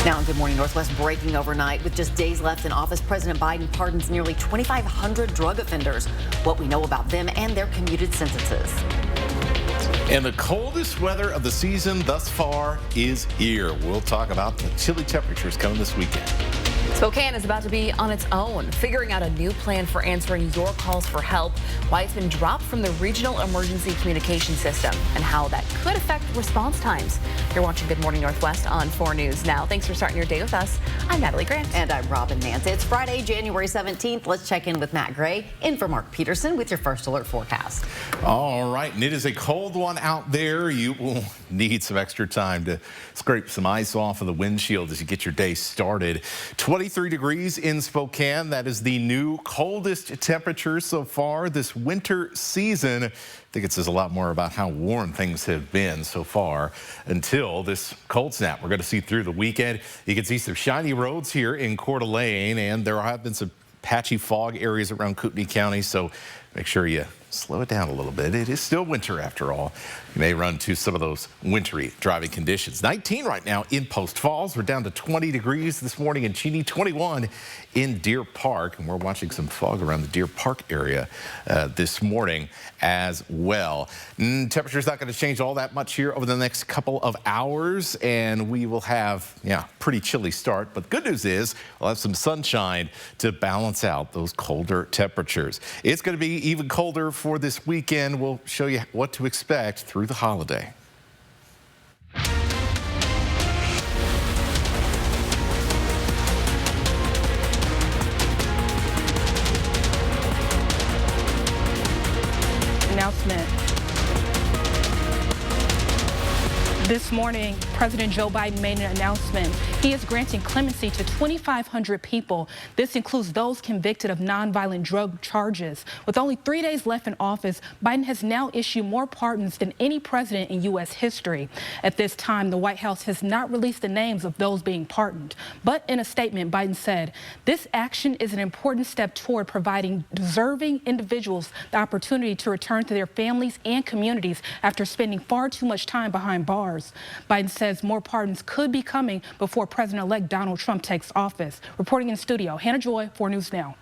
Now, Good Morning Northwest breaking overnight. With just days left in office, President Biden pardons nearly 2,500 drug offenders. What we know about them and their commuted sentences. And the coldest weather of the season thus far is here. We'll talk about the chilly temperatures coming this weekend. Spokane is about to be on its own, figuring out a new plan for answering your calls for help, why it's been dropped from the regional emergency communication system, and how that could affect response times. You're watching Good Morning Northwest on 4 News Now. Thanks for starting your day with us. I'm Natalie Grant. And I'm Robin Nance. It's Friday, January 17th. Let's check in with Matt Gray, in for Mark Peterson with your first alert forecast. All right, and it is a cold one out there. You will need some extra time to scrape some ice off of the windshield as you get your day started. 23 degrees in Spokane. That is the new coldest temperature so far this winter season. I think it says a lot more about how warm things have been so far until this cold snap we're going to see through the weekend. You can see some shiny roads here in Coeur d'Alene, and there have been some patchy fog areas around Kootenai County, so make sure you slow it down a little bit. It is still winter after all. You may run to some of those wintry driving conditions. 19 right now in Post Falls. We're down to 20 degrees this morning in Cheney, 21 in Deer Park. And we're watching some fog around the Deer Park area this morning as well. Temperature's not going to change all that much here over the next couple of hours. And we will have, pretty chilly start. But the good news is we'll have some sunshine to balance out those colder temperatures. It's going to be even colder for this weekend. We'll show you what to expect through the holiday. Announcement. This morning, President Joe Biden made an announcement. He is granting clemency to 2,500 people. This includes those convicted of nonviolent drug charges. With only 3 days left in office, Biden has now issued more pardons than any president in U.S. history. At this time, the White House has not released the names of those being pardoned. But in a statement, Biden said, "This action is an important step toward providing deserving individuals the opportunity to return to their families and communities after spending far too much time behind bars." Biden says more pardons could be coming before President-elect Donald Trump takes office. Reporting in studio, Hannah Joy, 4 News Now.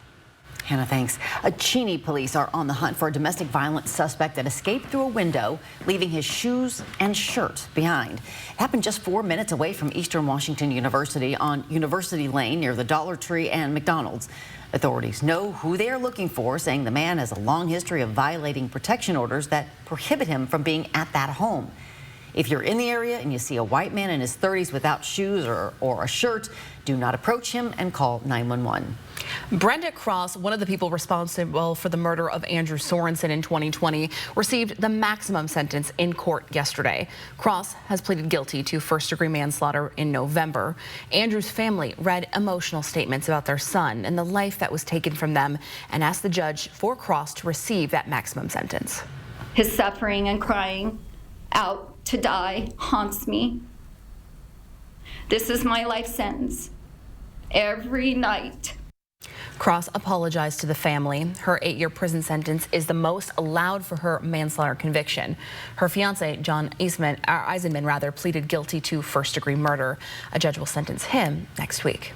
Hannah, thanks. Cheney police are on the hunt for a domestic violence suspect that escaped through a window, leaving his shoes and shirt behind. It happened just 4 minutes away from Eastern Washington University on University Lane near the Dollar Tree and McDonald's. Authorities know who they are looking for, saying the man has a long history of violating protection orders that prohibit him from being at that home. If you're in the area and you see a white man in his 30s without shoes or a shirt, do not approach him and call 911. Brenda Cross, one of the people responsible for the murder of Andrew Sorensen in 2020, received the maximum sentence in court yesterday. Cross has pleaded guilty to first-degree manslaughter in November. Andrew's family read emotional statements about their son and the life that was taken from them and asked the judge for Cross to receive that maximum sentence. His suffering and crying out to die haunts me. This is my life sentence every night. Cross apologized to the family. Her 8-year prison sentence is the most allowed for her manslaughter conviction. Her fiance, John Eisenman, pleaded guilty to first-degree murder. A judge will sentence him next week.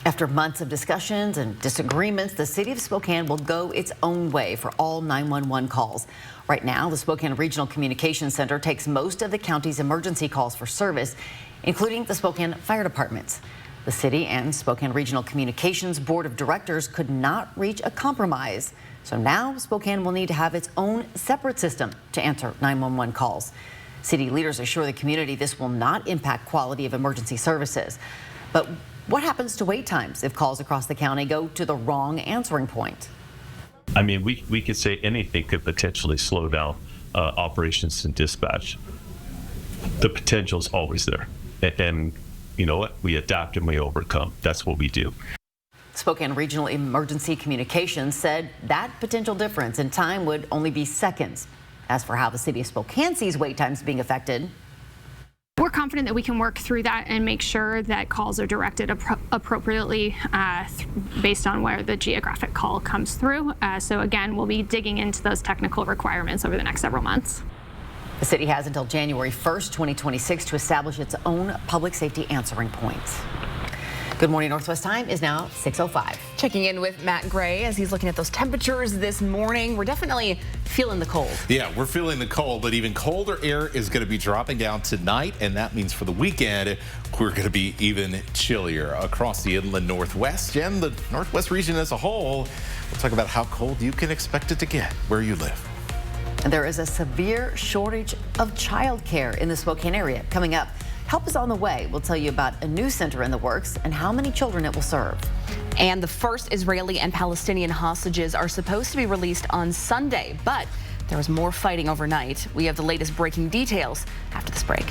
After months of discussions and disagreements, the city of Spokane will go its own way for all 911 calls. Right now, the Spokane Regional Communications Center takes most of the county's emergency calls for service, including the Spokane Fire Departments. The city and Spokane Regional Communications Board of Directors could not reach a compromise. So now Spokane will need to have its own separate system to answer 911 calls. City leaders assure the community this will not impact quality of emergency services. But what happens to wait times if calls across the county go to the wrong answering point? I mean, we could say anything could potentially slow down operations and dispatch. The potential is always there. And you know what? We adapt and we overcome. That's what we do. Spokane Regional Emergency Communications said that potential difference in time would only be seconds. As for how the city of Spokane sees wait times being affected, we're confident that we can work through that and make sure that calls are directed appropriately based on where the geographic call comes through. So again, we'll be digging into those technical requirements over the next several months. The city has until January 1st, 2026 to establish its own public safety answering points. Good morning, Northwest time is now 6:05. Checking in with Matt Gray as he's looking at those temperatures this morning. We're definitely feeling the cold. Yeah, we're feeling the cold, but even colder air is going to be dropping down tonight, and that means for the weekend, we're going to be even chillier across the inland Northwest and the Northwest region as a whole. We'll talk about how cold you can expect it to get where you live. And there is a severe shortage of childcare in the Spokane area. Coming up, help is on the way. We'll tell you about a new center in the works and how many children it will serve. And the first Israeli and Palestinian hostages are supposed to be released on Sunday, but there was more fighting overnight. We have the latest breaking details after this break.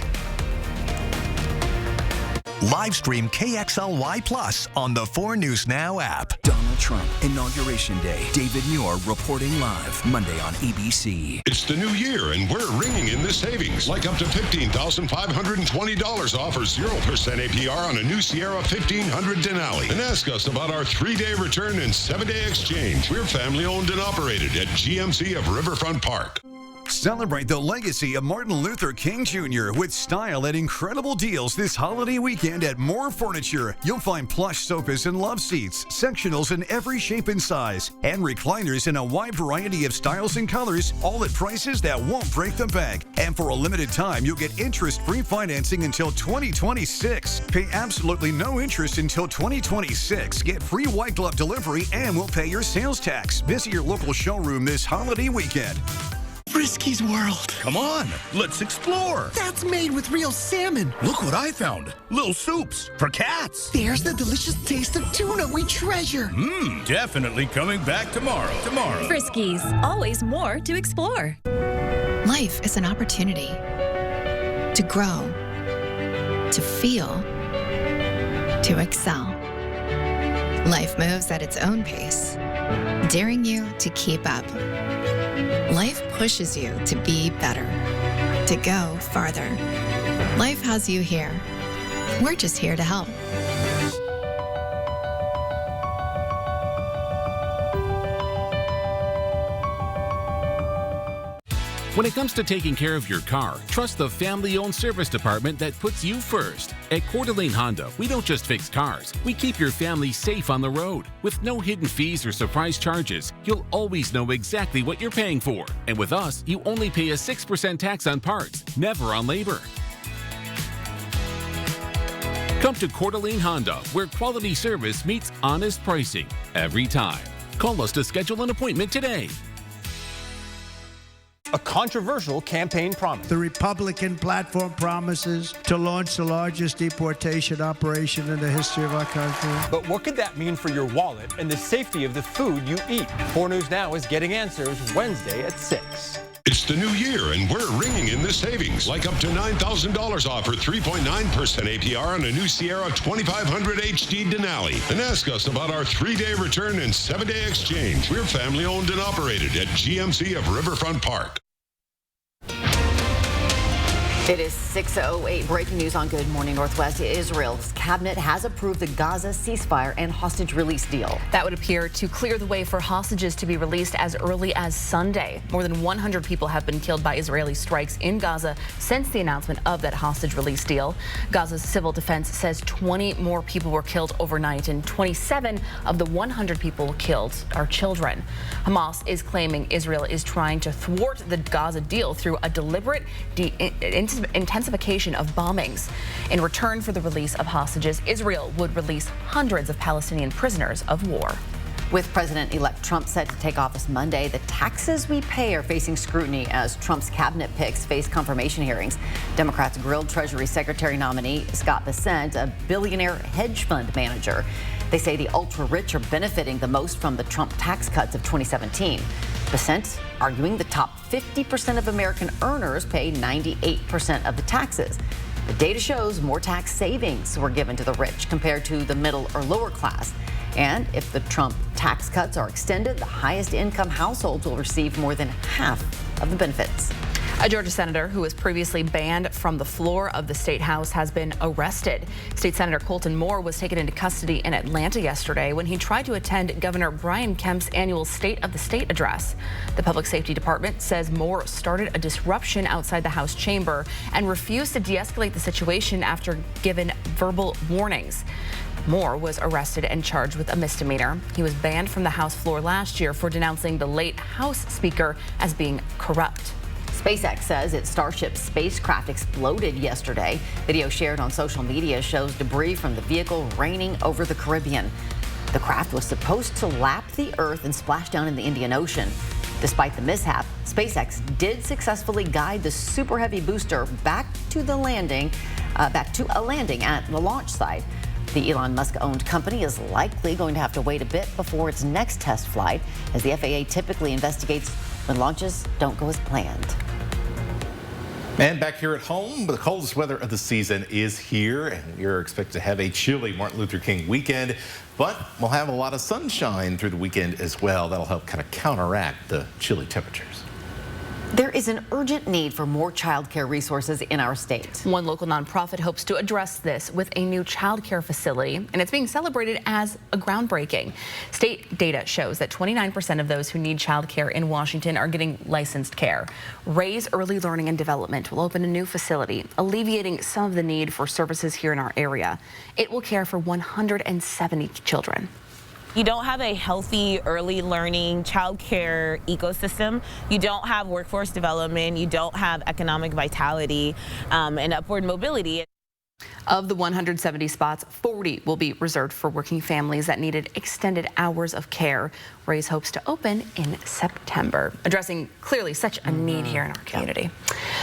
Live stream KXLY Plus on the 4 News Now app. Donald Trump, Inauguration Day. David Muir reporting live, Monday on ABC. It's the new year, and we're ringing in the savings. Like up to $15,520 off or 0% APR on a new Sierra 1500 Denali. And ask us about our 3-day return and 7-day exchange. We're family owned and operated at GMC of Riverfront Park. Celebrate the legacy of Martin Luther King Jr. with style and incredible deals this holiday weekend at Moore Furniture. You'll find plush sofas and love seats, sectionals in every shape and size, and recliners in a wide variety of styles and colors, all at prices that won't break the bank. And for a limited time, you'll get interest-free financing until 2026. Pay absolutely no interest until 2026. Get free white glove delivery, and we'll pay your sales tax. Visit your local showroom this holiday weekend. Frisky's World. Come on, let's explore. That's made with real salmon. Look what I found. Little soups for cats. There's the delicious taste of tuna we treasure. Definitely coming back tomorrow. Friskies, always more to explore. Life is an opportunity to grow, to feel, to excel. Life moves at its own pace, daring you to keep up. Life pushes you to be better, to go farther. Life has you here. We're just here to help. When it comes to taking care of your car, trust the family-owned service department that puts you first. At Coeur d'Alene Honda, we don't just fix cars, we keep your family safe on the road. With no hidden fees or surprise charges, you'll always know exactly what you're paying for. And with us, you only pay a 6% tax on parts, never on labor. Come to Coeur d'Alene Honda, where quality service meets honest pricing every time. Call us to schedule an appointment today. A controversial campaign promise. The Republican platform promises to launch the largest deportation operation in the history of our country. But what could that mean for your wallet and the safety of the food you eat? 4 News Now is getting answers Wednesday at 6. It's the new year, and we're ringing in the savings. Like up to $9,000 off or 3.9% APR on a new Sierra 2500 HD Denali. And ask us about our 3-day return and 7-day exchange. We're family owned and operated at GMC of Riverfront Park. It is 6:08. Breaking news on Good Morning Northwest. Israel's cabinet has approved the Gaza ceasefire and hostage release deal. That would appear to clear the way for hostages to be released as early as Sunday. More than 100 people have been killed by Israeli strikes in Gaza since the announcement of that hostage release deal. Gaza's civil defense says 20 more people were killed overnight, and 27 of the 100 people killed are children. Hamas is claiming Israel is trying to thwart the Gaza deal through a deliberate intensification of bombings. In return for the release of hostages, Israel would release hundreds of Palestinian prisoners of war. With President-elect Trump set to take office Monday, the taxes we pay are facing scrutiny as Trump's cabinet picks face confirmation hearings. Democrats grilled Treasury Secretary nominee Scott Bessent, a billionaire hedge fund manager. They say the ultra-rich are benefiting the most from the Trump tax cuts of 2017. Bessent arguing the top 50% of American earners pay 98% of the taxes. The data shows more tax savings were given to the rich compared to the middle or lower class. And if the Trump tax cuts are extended, the highest income households will receive more than half of the benefits. A Georgia senator who was previously banned from the floor of the state house has been arrested. State Senator Colton Moore was taken into custody in Atlanta yesterday when he tried to attend Governor Brian Kemp's annual State of the State address. The Public Safety Department says Moore started a disruption outside the House chamber and refused to de-escalate the situation after given verbal warnings. Moore was arrested and charged with a misdemeanor. He was banned from the House floor last year for denouncing the late House Speaker as being corrupt. SpaceX says its Starship spacecraft exploded yesterday. Video shared on social media shows debris from the vehicle raining over the Caribbean. The craft was supposed to lap the Earth and splash down in the Indian Ocean. Despite the mishap, SpaceX did successfully guide the Super Heavy booster back to a landing at the launch site. The Elon Musk-owned company is likely going to have to wait a bit before its next test flight, as the FAA typically investigates when launches don't go as planned. And back here at home, the coldest weather of the season is here, and we're expected to have a chilly Martin Luther King weekend, but we'll have a lot of sunshine through the weekend as well. That'll help kind of counteract the chilly temperatures. There is an urgent need for more child care resources in our state. One local nonprofit hopes to address this with a new child care facility, and it's being celebrated as a groundbreaking. State data shows that 29% of those who need child care in Washington are getting licensed care. Ray's Early Learning and Development will open a new facility, alleviating some of the need for services here in our area. It will care for 170 children. You don't have a healthy early learning child care ecosystem. You don't have workforce development. You don't have economic vitality and upward mobility. Of the 170 spots, 40 will be reserved for working families that needed extended hours of care. Ray's hopes to open in September, addressing clearly such a need here in our community.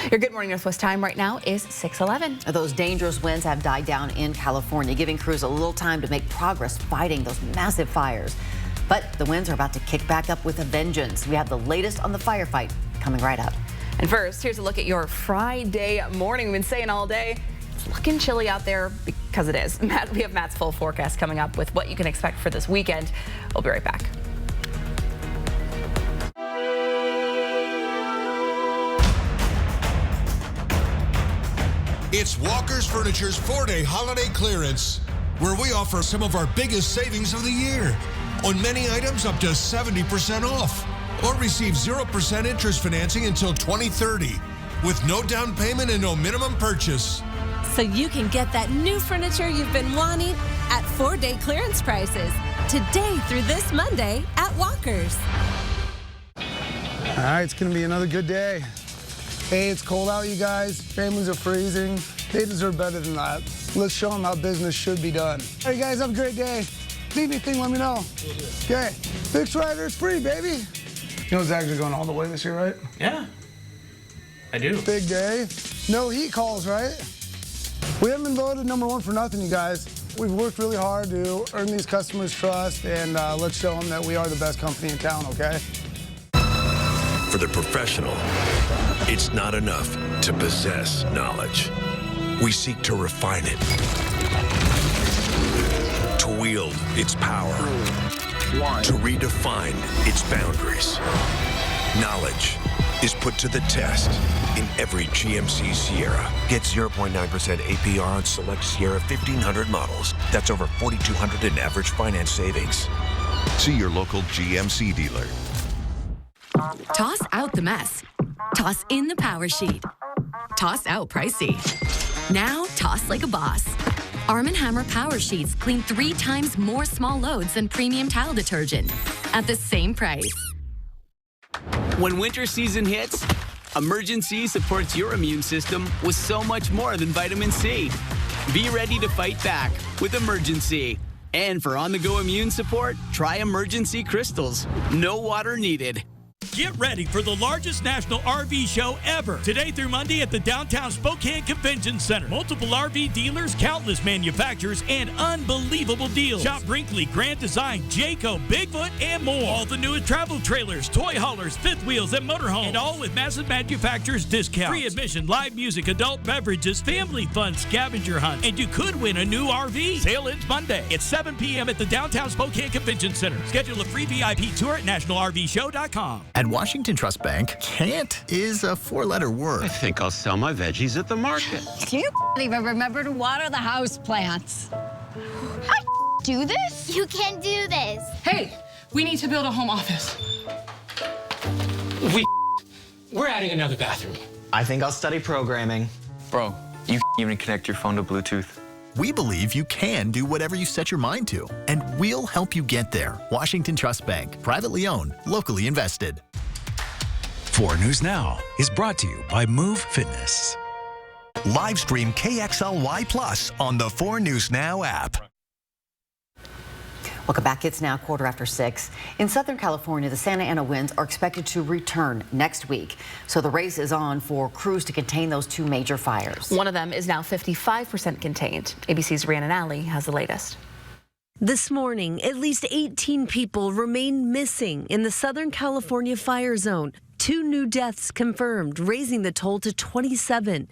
Your Good Morning Northwest time right now is 6:11. Those dangerous winds have died down in California, giving crews a little time to make progress fighting those massive fires. But the winds are about to kick back up with a vengeance. We have the latest on the firefight coming right up. And first, here's a look at your Friday morning. We've been saying all day, it's looking chilly out there because it is. We have Matt's full forecast coming up with what you can expect for this weekend. We'll be right back. It's Walker's Furniture's 4-day holiday clearance, where we offer some of our biggest savings of the year. On many items up to 70% off. Or receive 0% interest financing until 2030 with no down payment and no minimum purchase. So you can get that new furniture you've been wanting at 4-day clearance prices today through this Monday at Walker's. All right, it's going to be another good day. Hey, it's cold out, you guys. Families are freezing. They deserve better than that. Let's show them how business should be done. All right, guys, have a great day. Need anything, let me know. Okay, Fixed Rider's free, baby. You know it's actually going all the way this year, right? Yeah, I do. Big day. No heat calls, right? We haven't been voted #1 for nothing, you guys. We've worked really hard to earn these customers' trust, and let's show them that we are the best company in town, okay? For the professional, it's not enough to possess knowledge. We seek to refine it, to wield its power, to redefine its boundaries. Knowledge is put to the test in every GMC Sierra. Get 0.9% APR on select Sierra 1500 models. That's over $4,200 in average finance savings. See your local GMC dealer. Toss out the mess. Toss in the power sheet. Toss out pricey. Now toss like a boss. Arm & Hammer Power Sheets clean 3 times more small loads than premium tile detergent at the same price. When winter season hits, Emergen-C supports your immune system with so much more than vitamin C. Be ready to fight back with Emergen-C. And for on-the-go immune support, try Emergen-C Crystals. No water needed. Get ready for the largest national RV show ever. Today through Monday at the downtown Spokane Convention Center. Multiple RV dealers, countless manufacturers, and unbelievable deals. Shop Brinkley, Grand Design, Jayco, Bigfoot, and more. All the newest travel trailers, toy haulers, fifth wheels, and motorhomes. And all with massive manufacturers discounts. Free admission, live music, adult beverages, family fun, scavenger hunt. And you could win a new RV. Sale ends Monday at 7 p.m. at the downtown Spokane Convention Center. Schedule a free VIP tour at nationalrvshow.com. At Washington Trust Bank, can't is a 4-letter word. I think I'll sell my veggies at the market. Do you even remember to water the house plants? I do this? You can do this. Hey, we need to build a home office. We're adding another bathroom. I think I'll study programming. Bro, you even connect your phone to Bluetooth. We believe you can do whatever you set your mind to, and we'll help you get there. Washington Trust Bank, privately owned, locally invested. 4 News Now is brought to you by Move Fitness. Live stream KXLY Plus on the 4 News Now app. Welcome back. It's now 6:15. In Southern California, the Santa Ana winds are expected to return next week. So the race is on for crews to contain those 2 major fires. One of them is now 55% contained. ABC's Rhiannon Alley has the latest. This morning, at least 18 people remain missing in the Southern California fire zone. 2 new deaths confirmed, raising the toll to 27.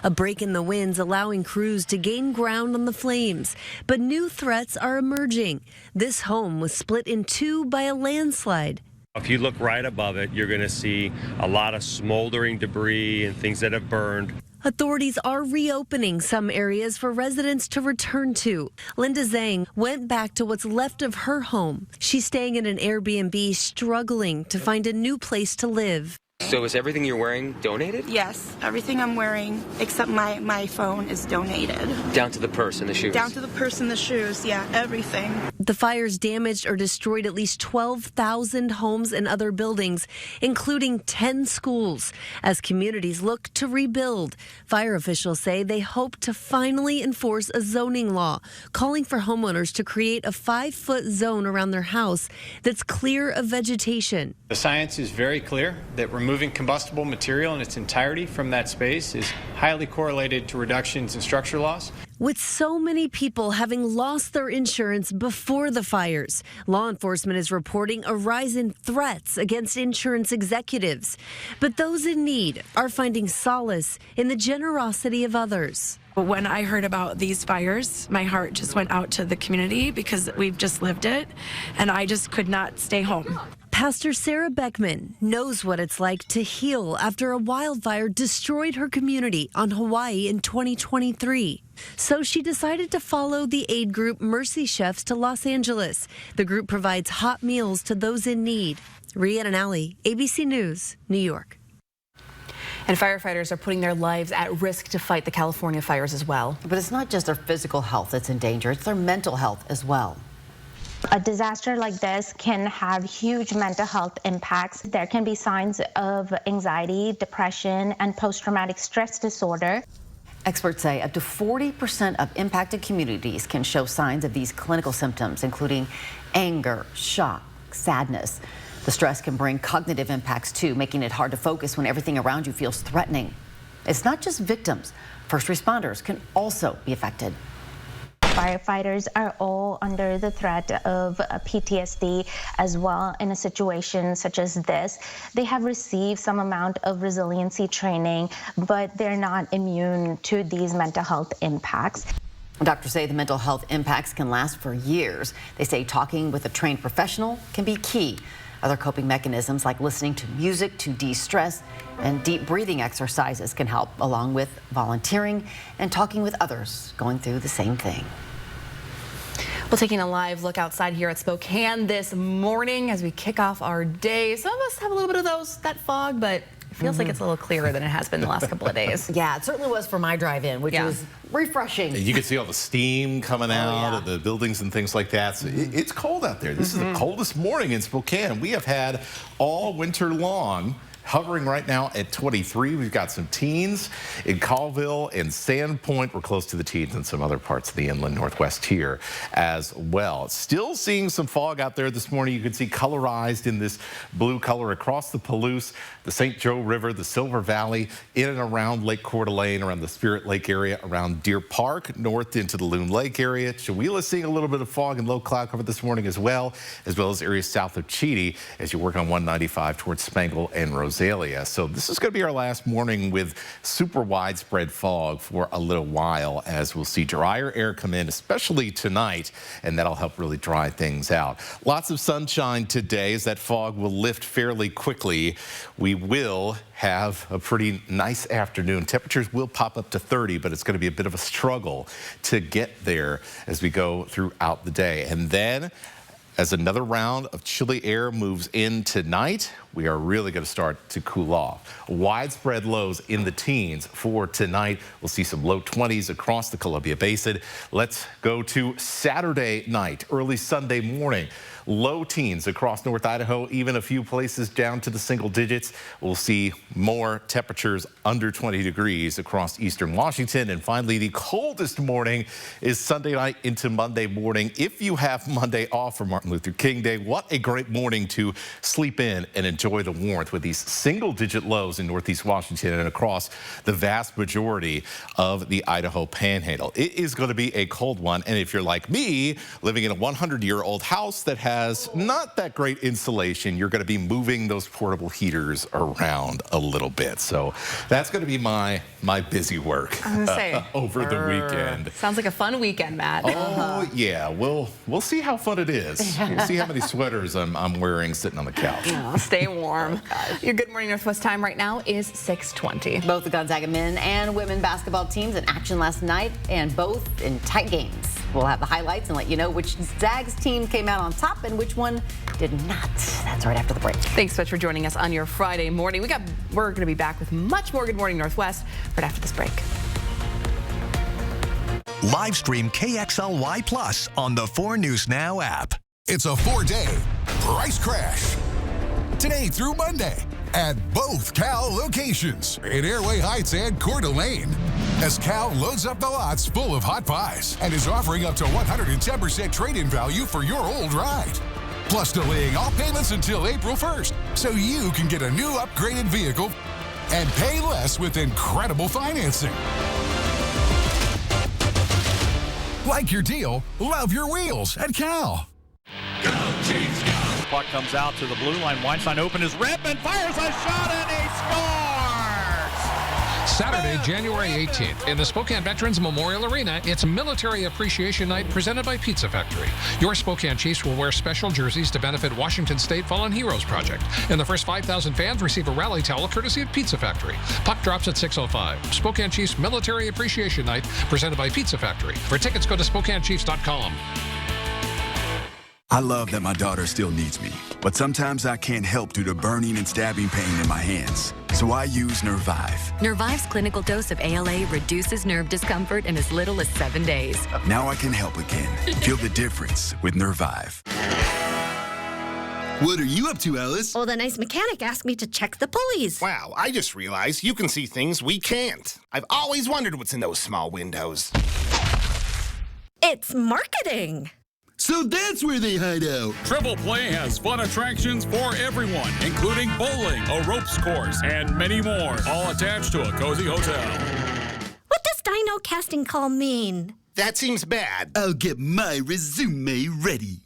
A break in the winds allowing crews to gain ground on the flames. But new threats are emerging. This home was split in 2 by a landslide. If you look right above it, you're going to see a lot of smoldering debris and things that have burned. Authorities are reopening some areas for residents to return to. Linda Zhang went back to what's left of her home. She's staying in an Airbnb, struggling to find a new place to live. So is everything you're wearing donated? Yes, everything I'm wearing except my phone is donated. Down to the purse and the shoes? Down to the purse and the shoes, yeah, everything. The fires damaged or destroyed at least 12,000 homes and other buildings, including 10 schools, as communities look to rebuild. Fire officials say they hope to finally enforce a zoning law, calling for homeowners to create a 5-foot zone around their house that's clear of vegetation. The science is very clear that removing combustible material in its entirety from that space is highly correlated to reductions in structure loss. With so many people having lost their insurance before the fires, law enforcement is reporting a rise in threats against insurance executives. But those in need are finding solace in the generosity of others. When I heard about these fires, my heart just went out to the community because we've just lived it, and I just could not stay home. Pastor Sarah Beckman knows what it's like to heal after a wildfire destroyed her community on Hawaii in 2023. So she decided to follow the aid group Mercy Chefs to Los Angeles. The group provides hot meals to those in need. Rhiannon Alley, ABC News, New York. And firefighters are putting their lives at risk to fight the California fires as well. But it's not just their physical health that's in danger, it's their mental health as well. A disaster like this can have huge mental health impacts. There can be signs of anxiety, depression, and post-traumatic stress disorder. Experts say up to 40% of impacted communities can show signs of these clinical symptoms, including anger, shock, sadness. The stress can bring cognitive impacts too, making it hard to focus when everything around you feels threatening. It's not just victims. First responders can also be affected. Firefighters are all under the threat of PTSD as well in a situation such as this. They have received some amount of resiliency training, but they're not immune to these mental health impacts. Doctors say the mental health impacts can last for years. They say talking with a trained professional can be key. Other coping mechanisms like listening to music to de-stress and deep breathing exercises can help, along with volunteering and talking with others going through the same thing. Well, taking a live look outside here at Spokane this morning as we kick off our day. Some of us have a little bit of that fog, but it feels like it's a little clearer than it has been the last couple of days. Yeah, it certainly was for my drive-in, which was refreshing. You can see all the steam coming out of the buildings and things like that. So it's cold out there. This is the coldest morning in Spokane we have had all winter long. Hovering right now at 23. We've got some teens in Colville and Sandpoint. We're close to the teens in some other parts of the inland northwest here as well. Still seeing some fog out there this morning. You can see colorized in this blue color across the Palouse, the St. Joe River, the Silver Valley, in and around Lake Coeur d'Alene, around the Spirit Lake area, around Deer Park, north into the Loon Lake area. Chewelah seeing a little bit of fog and low cloud cover this morning as well as areas south of Cheedy as you work on 195 towards Spangle and Roselle. Rosalia. So this is going to be our last morning with super widespread fog for a little while, as we'll see drier air come in, especially tonight, and that'll help really dry things out. Lots of sunshine today as that fog will lift fairly quickly. We will have a pretty nice afternoon. Temperatures will pop up to 30, but it's going to be a bit of a struggle to get there as we go throughout the day. And then as another round of chilly air moves in tonight, we are really going to start to cool off. Widespread lows in the teens for tonight. We'll see some low 20s across the Columbia Basin. Let's go to Saturday night, early Sunday morning. Low teens across North Idaho, even a few places down to the single digits. We'll see more temperatures under 20 degrees across eastern Washington. And finally, the coldest morning is Sunday night into Monday morning. If you have Monday off for Martin Luther King Day, what a great morning to sleep in and enjoy the warmth with these single-digit lows in northeast Washington and across the vast majority of the Idaho Panhandle. It is going to be a cold one, and if you're like me, living in a 100-year-old house that has not that great insulation, you're going to be moving those portable heaters around a little bit. So that's going to be my busy work over the weekend. Sounds like a fun weekend, Matt. Oh, yeah. We'll see how fun it is. We'll see how many sweaters I'm wearing sitting on the couch. Oh, stay warm. Your Good Morning Northwest time right now is 6:20. Both the Gonzaga men and women basketball teams in action last night, and both in tight games. We'll have the highlights and let you know which Zags team came out on top and which one did not. That's right after the break. Thanks so much for joining us on your Friday morning. We're going to be back with much more Good Morning Northwest right after this break. Live stream KXLY Plus on the 4 News Now app. It's a 4-day price crash. Today through Monday at both Cal locations in Airway Heights and Coeur d'Alene. As Cal loads up the lots full of hot pies and is offering up to 110% trade-in value for your old ride. Plus delaying all payments until April 1st so you can get a new upgraded vehicle and pay less with incredible financing. Like your deal, love your wheels at Cal. Go Chiefs, go! Puck comes out to the blue line. Weinstein open his rip and fires a shot and he scores! Saturday, January 18th, in the Spokane Veterans Memorial Arena, it's Military Appreciation Night presented by Pizza Factory. Your Spokane Chiefs will wear special jerseys to benefit Washington State Fallen Heroes Project. And the first 5,000 fans receive a rally towel courtesy of Pizza Factory. Puck drops at 6:05. Spokane Chiefs Military Appreciation Night presented by Pizza Factory. For tickets, go to SpokaneChiefs.com. I love that my daughter still needs me, but sometimes I can't help due to burning and stabbing pain in my hands. So I use Nervive. Nervive's clinical dose of ALA reduces nerve discomfort in as little as 7 days. Now I can help again. Feel the difference with Nervive. What are you up to, Alice? Well, the nice mechanic asked me to check the pulleys. Wow, I just realized you can see things we can't. I've always wondered what's in those small windows. It's marketing. So that's where they hide out. Triple Play has fun attractions for everyone, including bowling, a ropes course, and many more, all attached to a cozy hotel. What does dino casting call mean? That seems bad. I'll get my resume ready.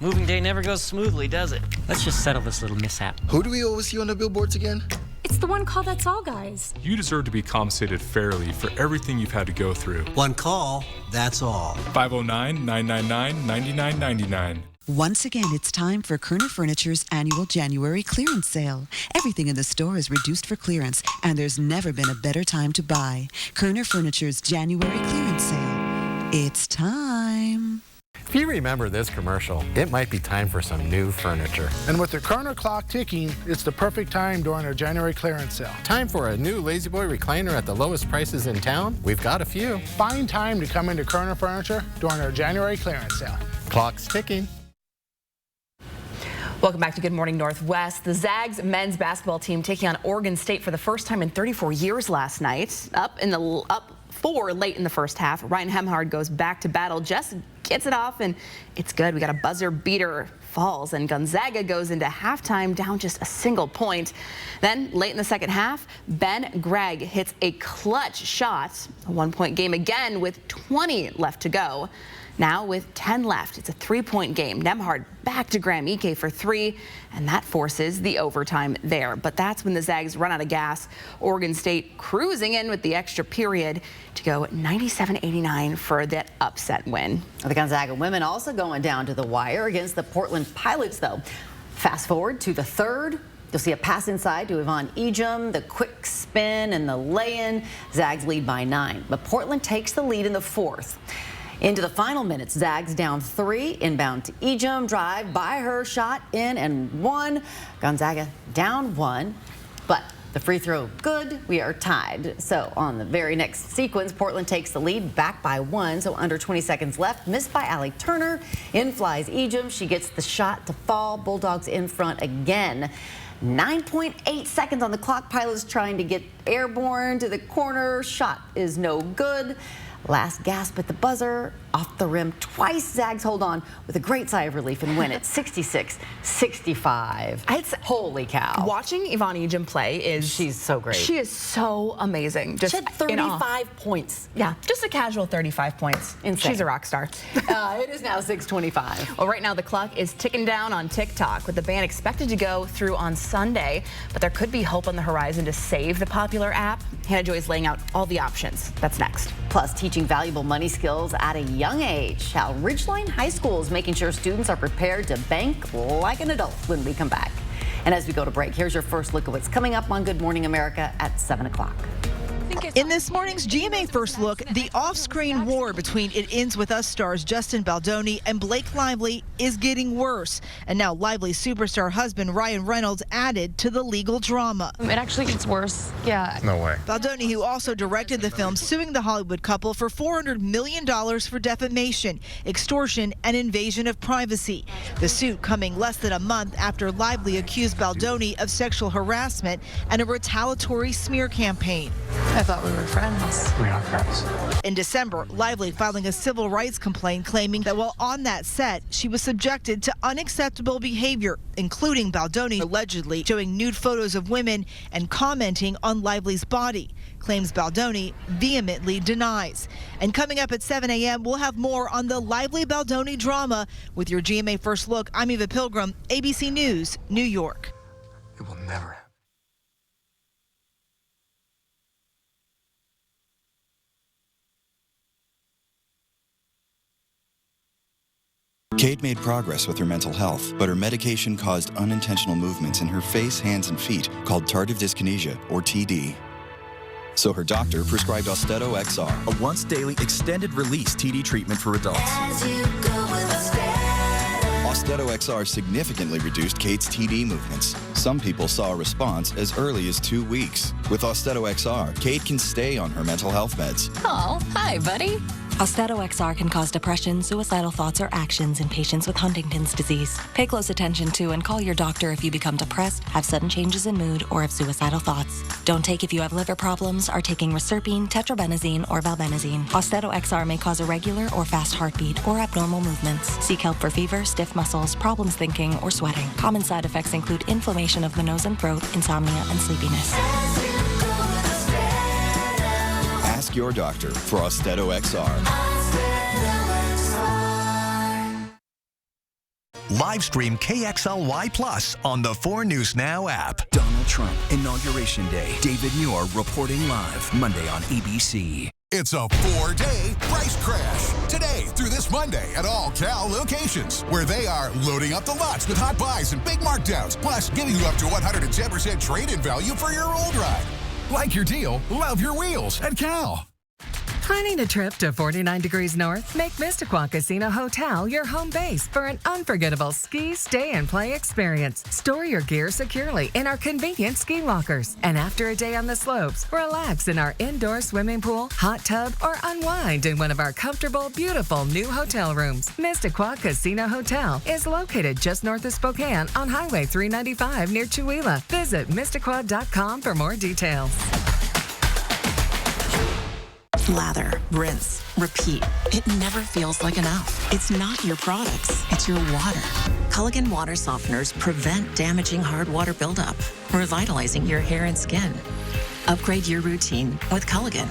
Moving day never goes smoothly, does it? Let's just settle this little mishap. Who do we always see on the billboards again? It's the one call that's all, guys. You deserve to be compensated fairly for everything you've had to go through. One call, that's all. 509-999-9999. Once again, it's time for Kerner Furniture's annual January clearance sale. Everything in the store is reduced for clearance, and there's never been a better time to buy. Kerner Furniture's January clearance sale. It's time. If you remember this commercial, it might be time for some new furniture. And with the Kerner clock ticking, it's the perfect time during our January clearance sale. Time for a new La-Z-Boy recliner at the lowest prices in town? We've got a few. Find time to come into Kerner Furniture during our January clearance sale. Clock's ticking. Welcome back to Good Morning Northwest. The Zags men's basketball team taking on Oregon State for the first time in 34 years last night. Up 4 late in the first half. Ryan Hemhard goes back to battle, just gets it off, and it's good. We got a buzzer beater, falls, and Gonzaga goes into halftime down just a single point. Then late in the second half, Ben Gregg hits a clutch shot. A 1-point game again with 20 left to go. Now with 10 left, it's a 3-point game. Nembhard back to Graham Ike for 3, and that forces the overtime there. But that's when the Zags run out of gas. Oregon State cruising in with the extra period to go 97-89 for that upset win. The Gonzaga women also going down to the wire against the Portland Pilots, though. Fast forward to the third. You'll see a pass inside to Yvonne Ejim, the quick spin and the lay-in. Zags lead by 9, but Portland takes the lead in the fourth. Into the final minutes, Zags down 3, inbound to Ejim, drive by her, shot in and 1. Gonzaga down 1, but the free throw good. We are tied. So on the very next sequence, Portland takes the lead back by 1. So under 20 seconds left, missed by Allie Turner. In flies Ejim. She gets the shot to fall. Bulldogs in front again. 9.8 seconds on the clock. Pilots trying to get airborne to the corner. Shot is no good. Last gasp at the buzzer, off the rim twice. Zags hold on with a great sigh of relief and win it 66-65. Holy cow. Watching Yvonne Ejim play she's so great. She is so amazing. She had 35 points. Yeah, just a casual 35 points. Insane. She's a rock star. It is now 6:25. Well, right now the clock is ticking down on TikTok with the ban expected to go through on Sunday, but there could be hope on the horizon to save the popular app. Hannah Joy is laying out all the options. That's next. Plus, teaching valuable money skills at a young age. How Ridgeline High School is making sure students are prepared to bank like an adult when we come back. And as we go to break, here's your first look at what's coming up on Good Morning America at 7 o'clock. In this morning's GMA First Look, the off-screen war between It Ends With Us stars Justin Baldoni and Blake Lively is getting worse. And now Lively's superstar husband Ryan Reynolds added to the legal drama. It actually gets worse. Yeah. No way. Baldoni, who also directed the film, suing the Hollywood couple for $400 million for defamation, extortion, and invasion of privacy. The suit coming less than a month after Lively accused Baldoni of sexual harassment and a retaliatory smear campaign. I thought we were friends. We are friends. In December, Lively filing a civil rights complaint claiming that while on that set, she was subjected to unacceptable behavior, including Baldoni allegedly showing nude photos of women and commenting on Lively's body. Claims Baldoni vehemently denies. And coming up at 7 a.m., we'll have more on the Lively Baldoni drama with your GMA First Look. I'm Eva Pilgrim, ABC News, New York. It will never happen. Kate made progress with her mental health, but her medication caused unintentional movements in her face, hands, and feet called tardive dyskinesia, or TD. So her doctor prescribed Austedo XR, a once-daily extended-release TD treatment for adults. Austedo XR significantly reduced Kate's TD movements. Some people saw a response as early as 2 weeks. With Austedo XR, Kate can stay on her mental health meds. Oh, hi, buddy. Austedo XR can cause depression, suicidal thoughts, or actions in patients with Huntington's disease. Pay close attention to and call your doctor if you become depressed, have sudden changes in mood, or have suicidal thoughts. Don't take if you have liver problems, are taking reserpine, tetrabenazine, or valbenazine. Austedo XR may cause irregular or fast heartbeat or abnormal movements. Seek help for fever, stiff muscles, problems thinking, or sweating. Common side effects include inflammation of the nose and throat, insomnia, and sleepiness. Ask your doctor for Austedo XR. Live stream KXLY Plus on the 4 News Now app. Donald Trump, Inauguration Day. David Muir reporting live, Monday on ABC. It's a 4-day price crash. Today through this Monday at all Cal locations, where they are loading up the lots with hot buys and big markdowns, plus giving you up to 110% trade-in value for your old ride. Like your deal, love your wheels at Cal. Planning a trip to 49 degrees north? Make Mistaqua Casino Hotel your home base for an unforgettable ski, stay, and play experience. Store your gear securely in our convenient ski lockers. And after a day on the slopes, relax in our indoor swimming pool, hot tub, or unwind in one of our comfortable, beautiful new hotel rooms. Mistaqua Casino Hotel is located just north of Spokane on Highway 395 near Chewelah. Visit Mistaqua.com for more details. Lather, rinse, repeat. It never feels like enough. It's not your products, it's your water. Culligan water softeners prevent damaging hard water buildup, revitalizing your hair and skin. Upgrade your routine with Culligan.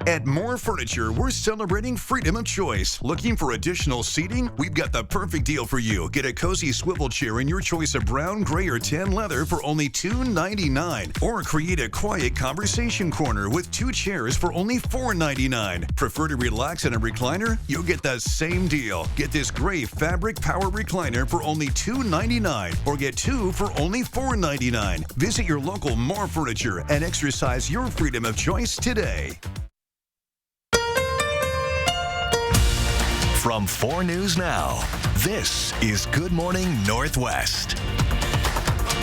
At More Furniture, we're celebrating freedom of choice. Looking for additional seating? We've got the perfect deal for you. Get a cozy swivel chair in your choice of brown, gray, or tan leather for only $2.99. Or create a quiet conversation corner with 2 chairs for only $4.99. Prefer to relax in a recliner? You'll get the same deal. Get this gray fabric power recliner for only $2.99. Or get 2 for only $4.99. Visit your local More Furniture and exercise your freedom of choice today. From 4 News Now, this is Good Morning Northwest.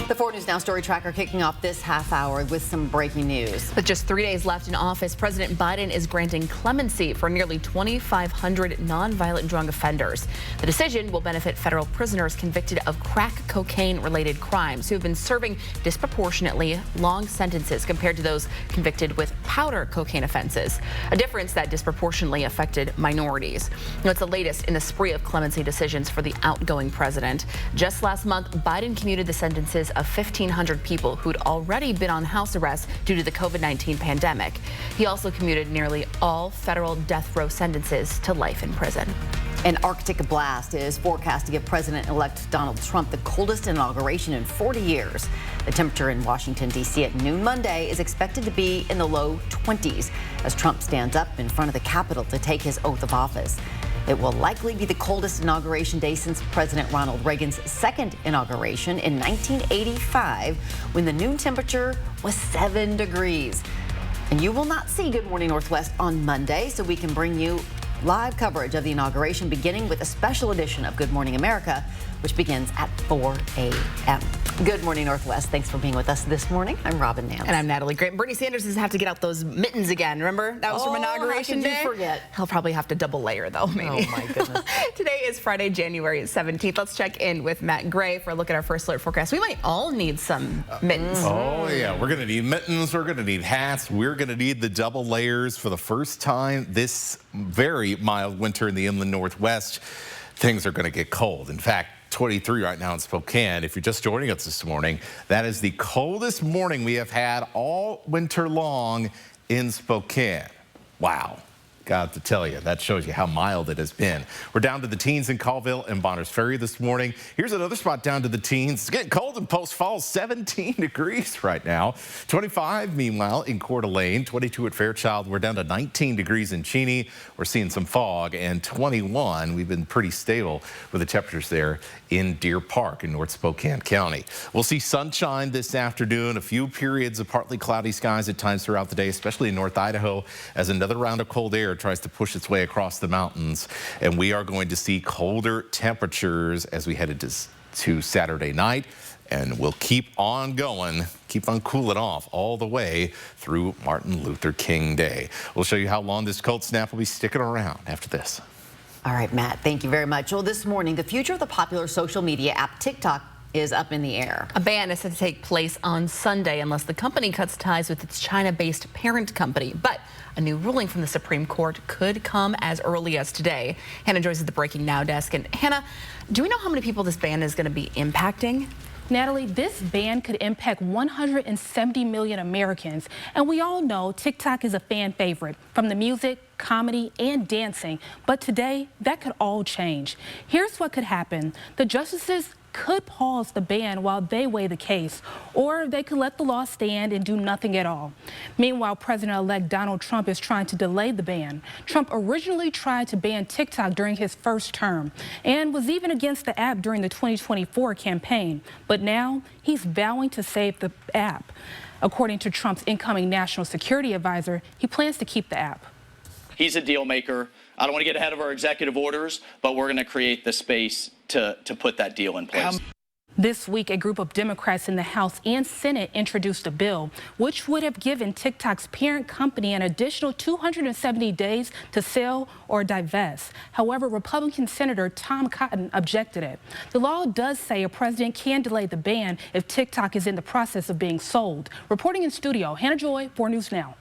The 4 News Now Story Tracker kicking off this half hour with some breaking news. With just 3 days left in office, President Biden is granting clemency for nearly 2,500 nonviolent drug offenders. The decision will benefit federal prisoners convicted of crack cocaine-related crimes who have been serving disproportionately long sentences compared to those convicted with powder cocaine offenses, a difference that disproportionately affected minorities. It's the latest in the spree of clemency decisions for the outgoing president. Just last month, Biden commuted the sentences of 1,500 people who'd already been on house arrest due to the COVID-19 pandemic. He also commuted nearly all federal death row sentences to life in prison. An Arctic blast is forecast to give President-elect Donald Trump the coldest inauguration in 40 years. The temperature in Washington, D.C. at noon Monday is expected to be in the low 20s as Trump stands up in front of the Capitol to take his oath of office. It will likely be the coldest inauguration day since President Ronald Reagan's second inauguration in 1985, when the noon temperature was 7 degrees. And you will not see Good Morning Northwest on Monday, so we can bring you live coverage of the inauguration, beginning with a special edition of Good Morning America, which begins at 4 a.m. Good Morning Northwest. Thanks for being with us this morning. I'm Robin Nance. And I'm Natalie Grant. Bernie Sanders doesn't have to get out those mittens again. Remember? That was from Inauguration Day. How could you forget? He'll probably have to double layer, though, maybe. Oh, my goodness. Today is Friday, January 17th. Let's check in with Matt Gray for a look at our first alert forecast. We might all need some mittens. Oh, yeah. We're going to need mittens. We're going to need hats. We're going to need the double layers for the first time this very mild winter in the inland Northwest. Things are going to get cold. In fact, 23 right now in Spokane. If you're just joining us this morning, that is the coldest morning we have had all winter long in Spokane. Wow. Got to tell you, that shows you how mild it has been. We're down to the teens in Colville and Bonners Ferry this morning. Here's another spot down to the teens. It's getting cold in Post Falls, 17 degrees right now. 25, meanwhile, in Coeur d'Alene, 22 at Fairchild. We're down to 19 degrees in Cheney. We're seeing some fog, and 21. We've been pretty stable with the temperatures there in Deer Park in North Spokane County. We'll see sunshine this afternoon, a few periods of partly cloudy skies at times throughout the day, especially in North Idaho, as another round of cold air tries to push its way across the mountains. And we are going to see colder temperatures as we head to Saturday night. And we'll keep on going, keep on cooling off all the way through Martin Luther King Day. We'll show you how long this cold snap will be sticking around after this. All right, Matt, thank you very much. Well, this morning, the future of the popular social media app TikTok is up in the air. A ban is set to take place on Sunday unless the company cuts ties with its China-based parent company. But a new ruling from the Supreme Court could come as early as today. Hannah Joyce is at the Breaking Now desk. And Hannah, do we know how many people this ban is going to be impacting? Natalie, this ban could impact 170 million Americans. And we all know TikTok is a fan favorite, from the music, comedy, and dancing. But today, that could all change. Here's what could happen. The justices could pause the ban while they weigh the case, or they could let the law stand and do nothing at all. Meanwhile, President-elect Donald Trump is trying to delay the ban. Trump originally tried to ban TikTok during his first term and was even against the app during the 2024 campaign. But now he's vowing to save the app. According to Trump's incoming national security advisor, he plans to keep the app. He's a deal maker. I don't want to get ahead of our executive orders, but we're going to create the space to put that deal in place. This week, a group of Democrats in the House and Senate introduced a bill which would have given TikTok's parent company an additional 270 days to sell or divest. However, Republican Senator Tom Cotton objected it. The law does say a president can delay the ban if TikTok is in the process of being sold. Reporting in studio, Hannah Joy, 4 News Now.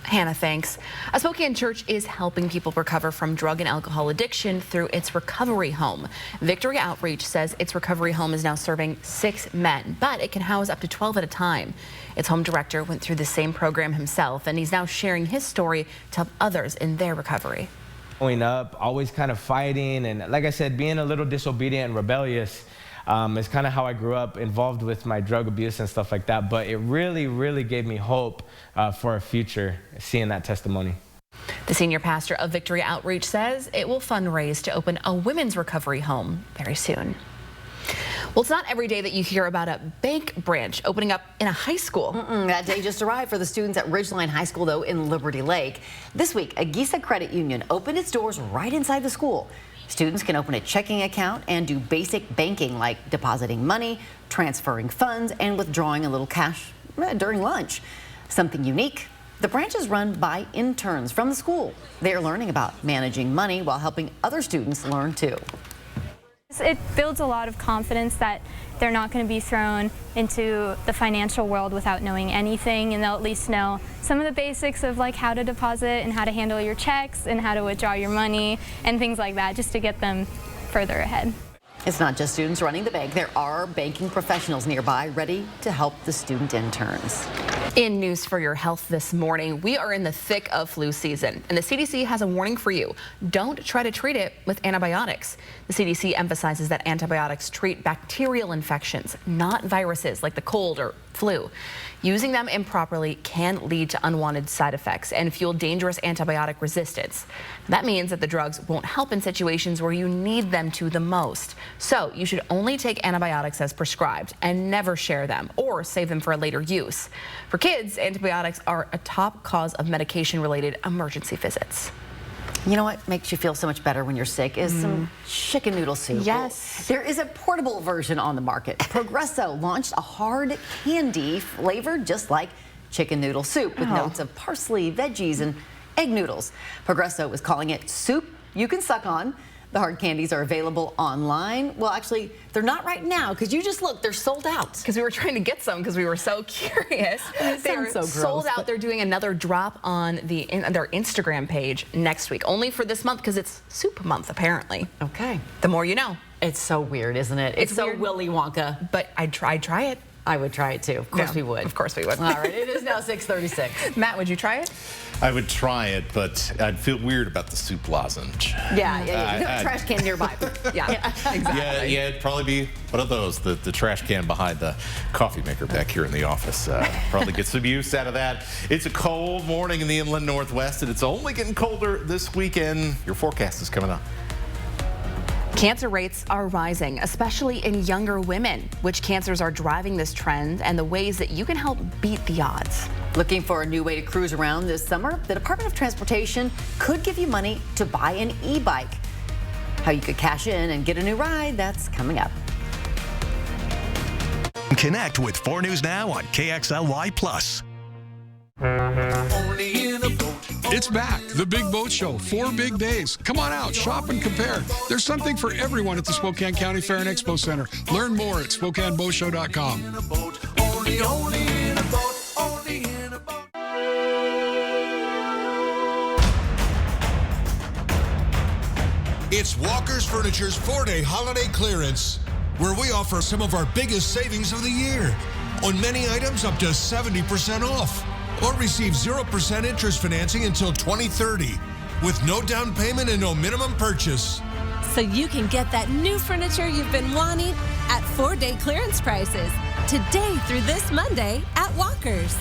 Hannah, thanks. A Spokane church is helping people recover from drug and alcohol addiction through its recovery home. Victory Outreach says its recovery home is now serving 6 men, but it can house up to 12 at a time. Its home director went through the same program himself, and he's now sharing his story to help others in their recovery. Growing up, always kind of fighting, and like I said, being a little disobedient and rebellious is kind of how I grew up, involved with my drug abuse and stuff like that. But it really, really gave me hope for a future, seeing that testimony. The senior pastor of Victory Outreach says it will fundraise to open a women's recovery home very soon. Well, it's not every day that you hear about a bank branch opening up in a high school. That day just arrived for the students at Ridgeline High School, though, in Liberty Lake. This week, Agisa Credit Union opened its doors right inside the school. Students can open a checking account and do basic banking like depositing money, transferring funds, and withdrawing a little cash during lunch. Something unique, the branch is run by interns from the school. They are learning about managing money while helping other students learn too. It builds a lot of confidence that they're not going to be thrown into the financial world without knowing anything, and they'll at least know some of the basics of like how to deposit and how to handle your checks and how to withdraw your money and things like that, just to get them further ahead. It's not just students running the bank. There are banking professionals nearby ready to help the student interns. In news for your health this morning, we are in the thick of flu season, and the CDC has a warning for you. Don't try to treat it with antibiotics. The CDC emphasizes that antibiotics treat bacterial infections, not viruses like the cold or flu. Using them improperly can lead to unwanted side effects and fuel dangerous antibiotic resistance. That means that the drugs won't help in situations where you need them to the most. So you should only take antibiotics as prescribed and never share them or save them for a later use. For kids, antibiotics are a top cause of medication-related emergency visits. You know what makes you feel so much better when you're sick is some chicken noodle soup. Yes. There is a portable version on the market. Progresso launched a hard candy flavored just like chicken noodle soup with notes of parsley, veggies, and egg noodles. Progresso is calling it soup you can suck on. The hard candies are available online. Well, actually, they're not right now because you just look, they're sold out. Because we were trying to get some because we were so curious. They're so gross, sold out. They're doing another drop on their Instagram page next week, only for this month because it's soup month, apparently. Okay. The more you know. It's so weird, isn't it? It's so weird. Willy Wonka. But I'd try it. I would try it too. Of course we would. Of course we would. All right, it is now 6:36. Matt, would you try it? I would try it, but I'd feel weird about the soup lozenge. Yeah. You have a trash can nearby. Yeah, exactly. Yeah, it'd probably be one of those, the trash can behind the coffee maker back here in the office. Probably get some use out of that. It's a cold morning in the inland Northwest, and it's only getting colder this weekend. Your forecast is coming up. Cancer rates are rising, especially in younger women. Which cancers are driving this trend and the ways that you can help beat the odds? Looking for a new way to cruise around this summer? The Department of Transportation could give you money to buy an e-bike. How you could cash in and get a new ride, that's coming up. Connect with 4 News Now on KXLY+. It's back, the Big Boat Show. 4 big days. Come on out, shop and compare. There's something for everyone at the Spokane County Fair and Expo Center. Learn more at SpokaneBoatShow.com. It's Walker's Furniture's 4-day holiday clearance, where we offer some of our biggest savings of the year. On many items, up to 70% off. Or receive 0% interest financing until 2030 with no down payment and no minimum purchase. So you can get that new furniture you've been wanting at 4-day clearance prices today through this Monday at Walker's.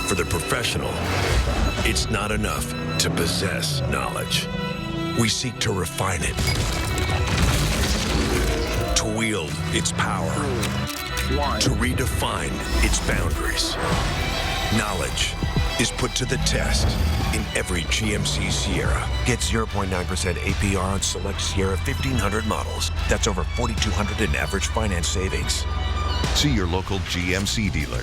For the professional, it's not enough to possess knowledge. We seek to refine it, to wield its power, to redefine its boundaries. Knowledge is put to the test in every GMC Sierra. Get 0.9% APR on select Sierra 1500 models. That's over $4,200 in average finance savings. See your local GMC dealer.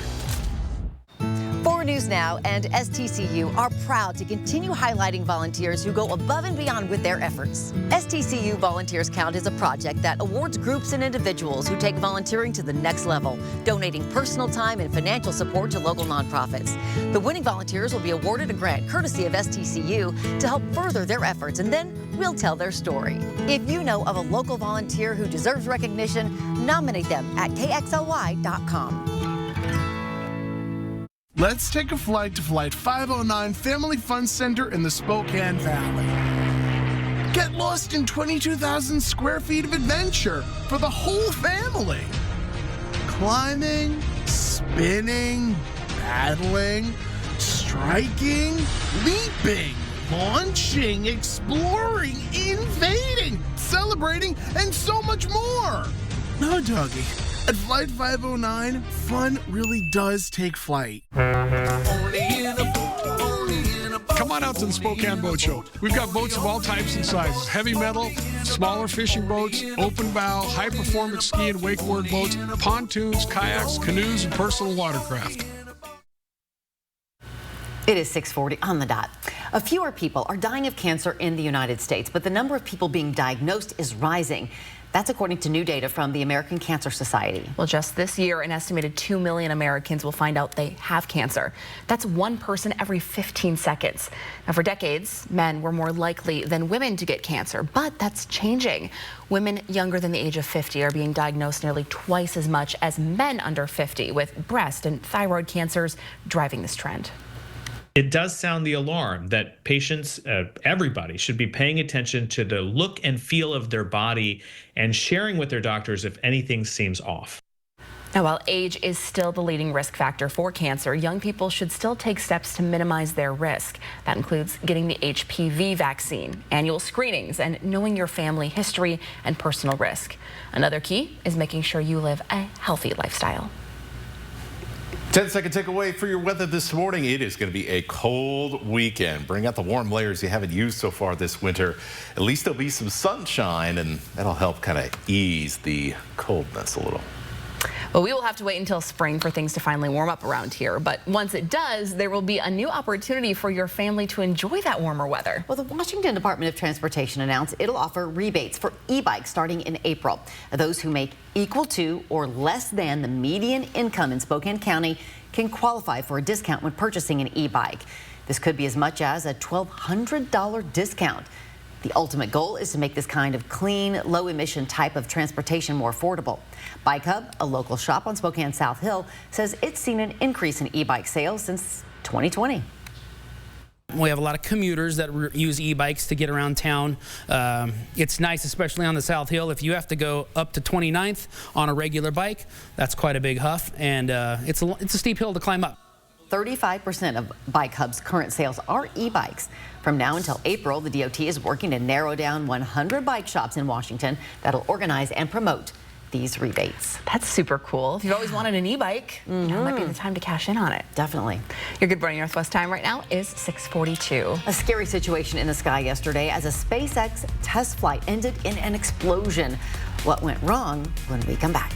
4 News Now and STCU are proud to continue highlighting volunteers who go above and beyond with their efforts. STCU Volunteers Count is a project that awards groups and individuals who take volunteering to the next level, donating personal time and financial support to local nonprofits. The winning volunteers will be awarded a grant courtesy of STCU to help further their efforts, and then we'll tell their story. If you know of a local volunteer who deserves recognition, nominate them at KXLY.com. Let's take a flight to Flight 509 Family Fun Center in the Spokane Valley. Get lost in 22,000 square feet of adventure for the whole family. Climbing, spinning, battling, striking, leaping, launching, exploring, invading, celebrating, and so much more. No, doggy. At Flight 509, fun really does take flight. Come on out to the Spokane Boat Show. We've got boats of all types and sizes. Heavy metal, smaller fishing boats, open bow, high-performance ski and wakeboard boats, pontoons, kayaks, canoes, and personal watercraft. It is 6:40 on the dot. Fewer people are dying of cancer in the United States, but the number of people being diagnosed is rising. That's according to new data from the American Cancer Society. Well, just this year, an estimated 2 million Americans will find out they have cancer. That's one person every 15 seconds. Now, for decades, men were more likely than women to get cancer, but that's changing. Women younger than the age of 50 are being diagnosed nearly twice as much as men under 50, with breast and thyroid cancers driving this trend. It does sound the alarm that patients, everybody, should be paying attention to the look and feel of their body and sharing with their doctors if anything seems off. Now, while age is still the leading risk factor for cancer, young people should still take steps to minimize their risk. That includes getting the HPV vaccine, annual screenings, and knowing your family history and personal risk. Another key is making sure you live a healthy lifestyle. 10-second takeaway for your weather this morning. It is going to be a cold weekend. Bring out the warm layers you haven't used so far this winter. At least there'll be some sunshine, and that'll help kind of ease the coldness a little. Well, we will have to wait until spring for things to finally warm up around here. But once it does, there will be a new opportunity for your family to enjoy that warmer weather. Well, the Washington Department of Transportation announced it'll offer rebates for e-bikes starting in April. Those who make equal to or less than the median income in Spokane County can qualify for a discount when purchasing an e-bike. This could be as much as a $1,200 discount. The ultimate goal is to make this kind of clean, low-emission type of transportation more affordable. Bike Hub, a local shop on Spokane South Hill, says it's seen an increase in e-bike sales since 2020. We have a lot of commuters that use e-bikes to get around town. It's nice, especially on the South Hill. If you have to go up to 29th on a regular bike, that's quite a big huff, and it's a steep hill to climb up. 35% of Bike Hub's current sales are e-bikes. From now until April, the DOT is working to narrow down 100 bike shops in Washington that'll organize and promote these rebates. That's super cool. If you've always wanted an e-bike, you know, it might be the time to cash in on it. Definitely. Your Good Morning Northwest time right now is 6:42. A scary situation in the sky yesterday as a SpaceX test flight ended in an explosion. What went wrong when we come back?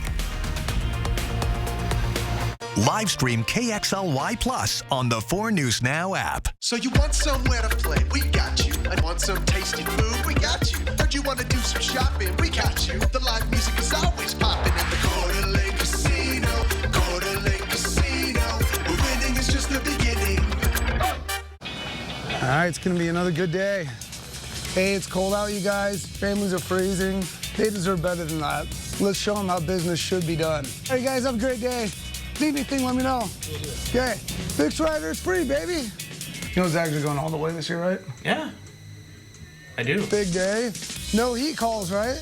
Live stream KXLY Plus on the 4 News Now app. So you want somewhere to play? We got you. I want some tasty food? We got you. Heard you want to do some shopping? We got you. The live music is always popping at the Coeur d'Alene Casino. Coeur d'Alene Casino. Where winning is just the beginning. All right, it's going to be another good day. Hey, it's cold out, you guys. Families are freezing. They deserve better than that. Let's show them how business should be done. Hey, you guys, have a great day. Need anything, let me know. Okay, Fix Rider is free, baby. You know Zags are going all the way this year, right? Yeah, I do. Big day. No heat calls, right?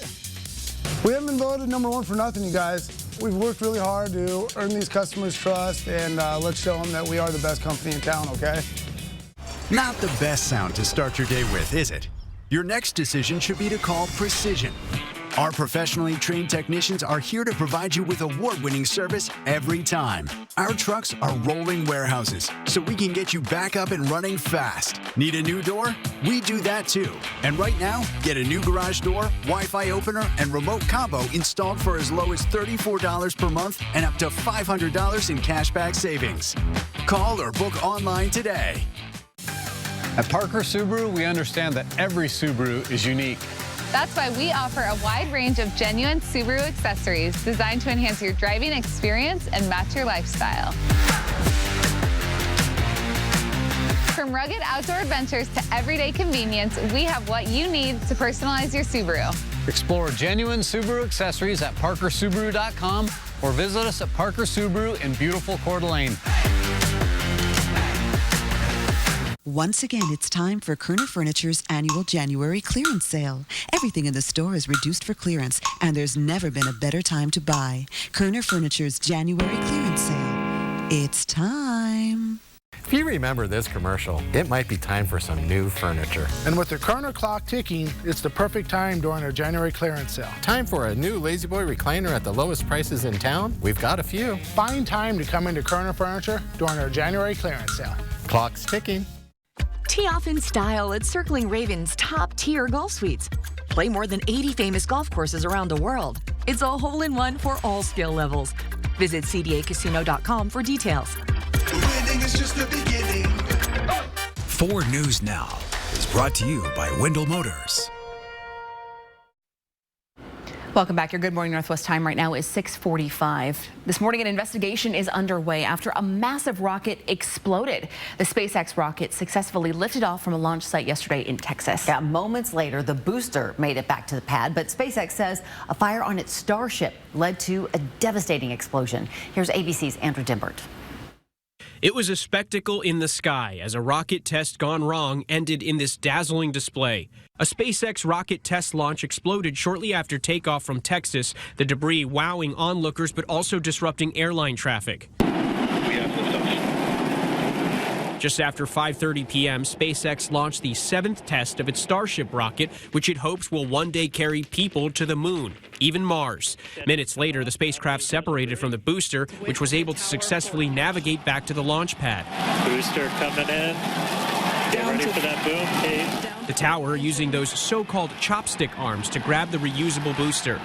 We haven't been voted #1 for nothing, you guys. We've worked really hard to earn these customers' trust, and let's show them that we are the best company in town, okay? Not the best sound to start your day with, is it? Your next decision should be to call Precision. Our professionally trained technicians are here to provide you with award-winning service every time. Our trucks are rolling warehouses, so we can get you back up and running fast. Need a new door? We do that too. And right now, get a new garage door, Wi-Fi opener, and remote combo installed for as low as $34 per month and up to $500 in cashback savings. Call or book online today. At Parker Subaru, we understand that every Subaru is unique. That's why we offer a wide range of genuine Subaru accessories designed to enhance your driving experience and match your lifestyle. From rugged outdoor adventures to everyday convenience, we have what you need to personalize your Subaru. Explore genuine Subaru accessories at parkersubaru.com or visit us at Parker Subaru in beautiful Coeur d'Alene. Once again, it's time for Kerner Furniture's annual January clearance sale. Everything in the store is reduced for clearance, and there's never been a better time to buy. Kerner Furniture's January clearance sale. It's time. If you remember this commercial, it might be time for some new furniture. And with the Kerner clock ticking, it's the perfect time during our January clearance sale. Time for a new Lazy Boy recliner at the lowest prices in town? We've got a few. Find time to come into Kerner Furniture during our January clearance sale. Clock's ticking. Tee off in style at Circling Ravens' top-tier golf suites. Play more than 80 famous golf courses around the world. It's a hole-in-one for all skill levels. Visit cdacasino.com for details. Winning is just the beginning. 4 News Now is brought to you by Wendell Motors. Welcome back. Your Good Morning Northwest time right now is 6:45. This morning, an investigation is underway after a massive rocket exploded. The SpaceX rocket successfully lifted off from a launch site yesterday in Texas. Yeah, moments later, the booster made it back to the pad, but SpaceX says a fire on its Starship led to a devastating explosion. Here's ABC's Andrew Dimbert. It was a spectacle in the sky as a rocket test gone wrong ended in this dazzling display. A SpaceX rocket test launch exploded shortly after takeoff from Texas, the debris wowing onlookers but also disrupting airline traffic. Just after 5:30 p.m., SpaceX launched the 7th test of its Starship rocket, which it hopes will one day carry people to the moon, even Mars. Minutes later, the spacecraft separated from the booster, which was able to successfully navigate back to the launch pad. Booster coming in. Get ready for that boom, Kate. The tower using those so-called chopstick arms to grab the reusable booster.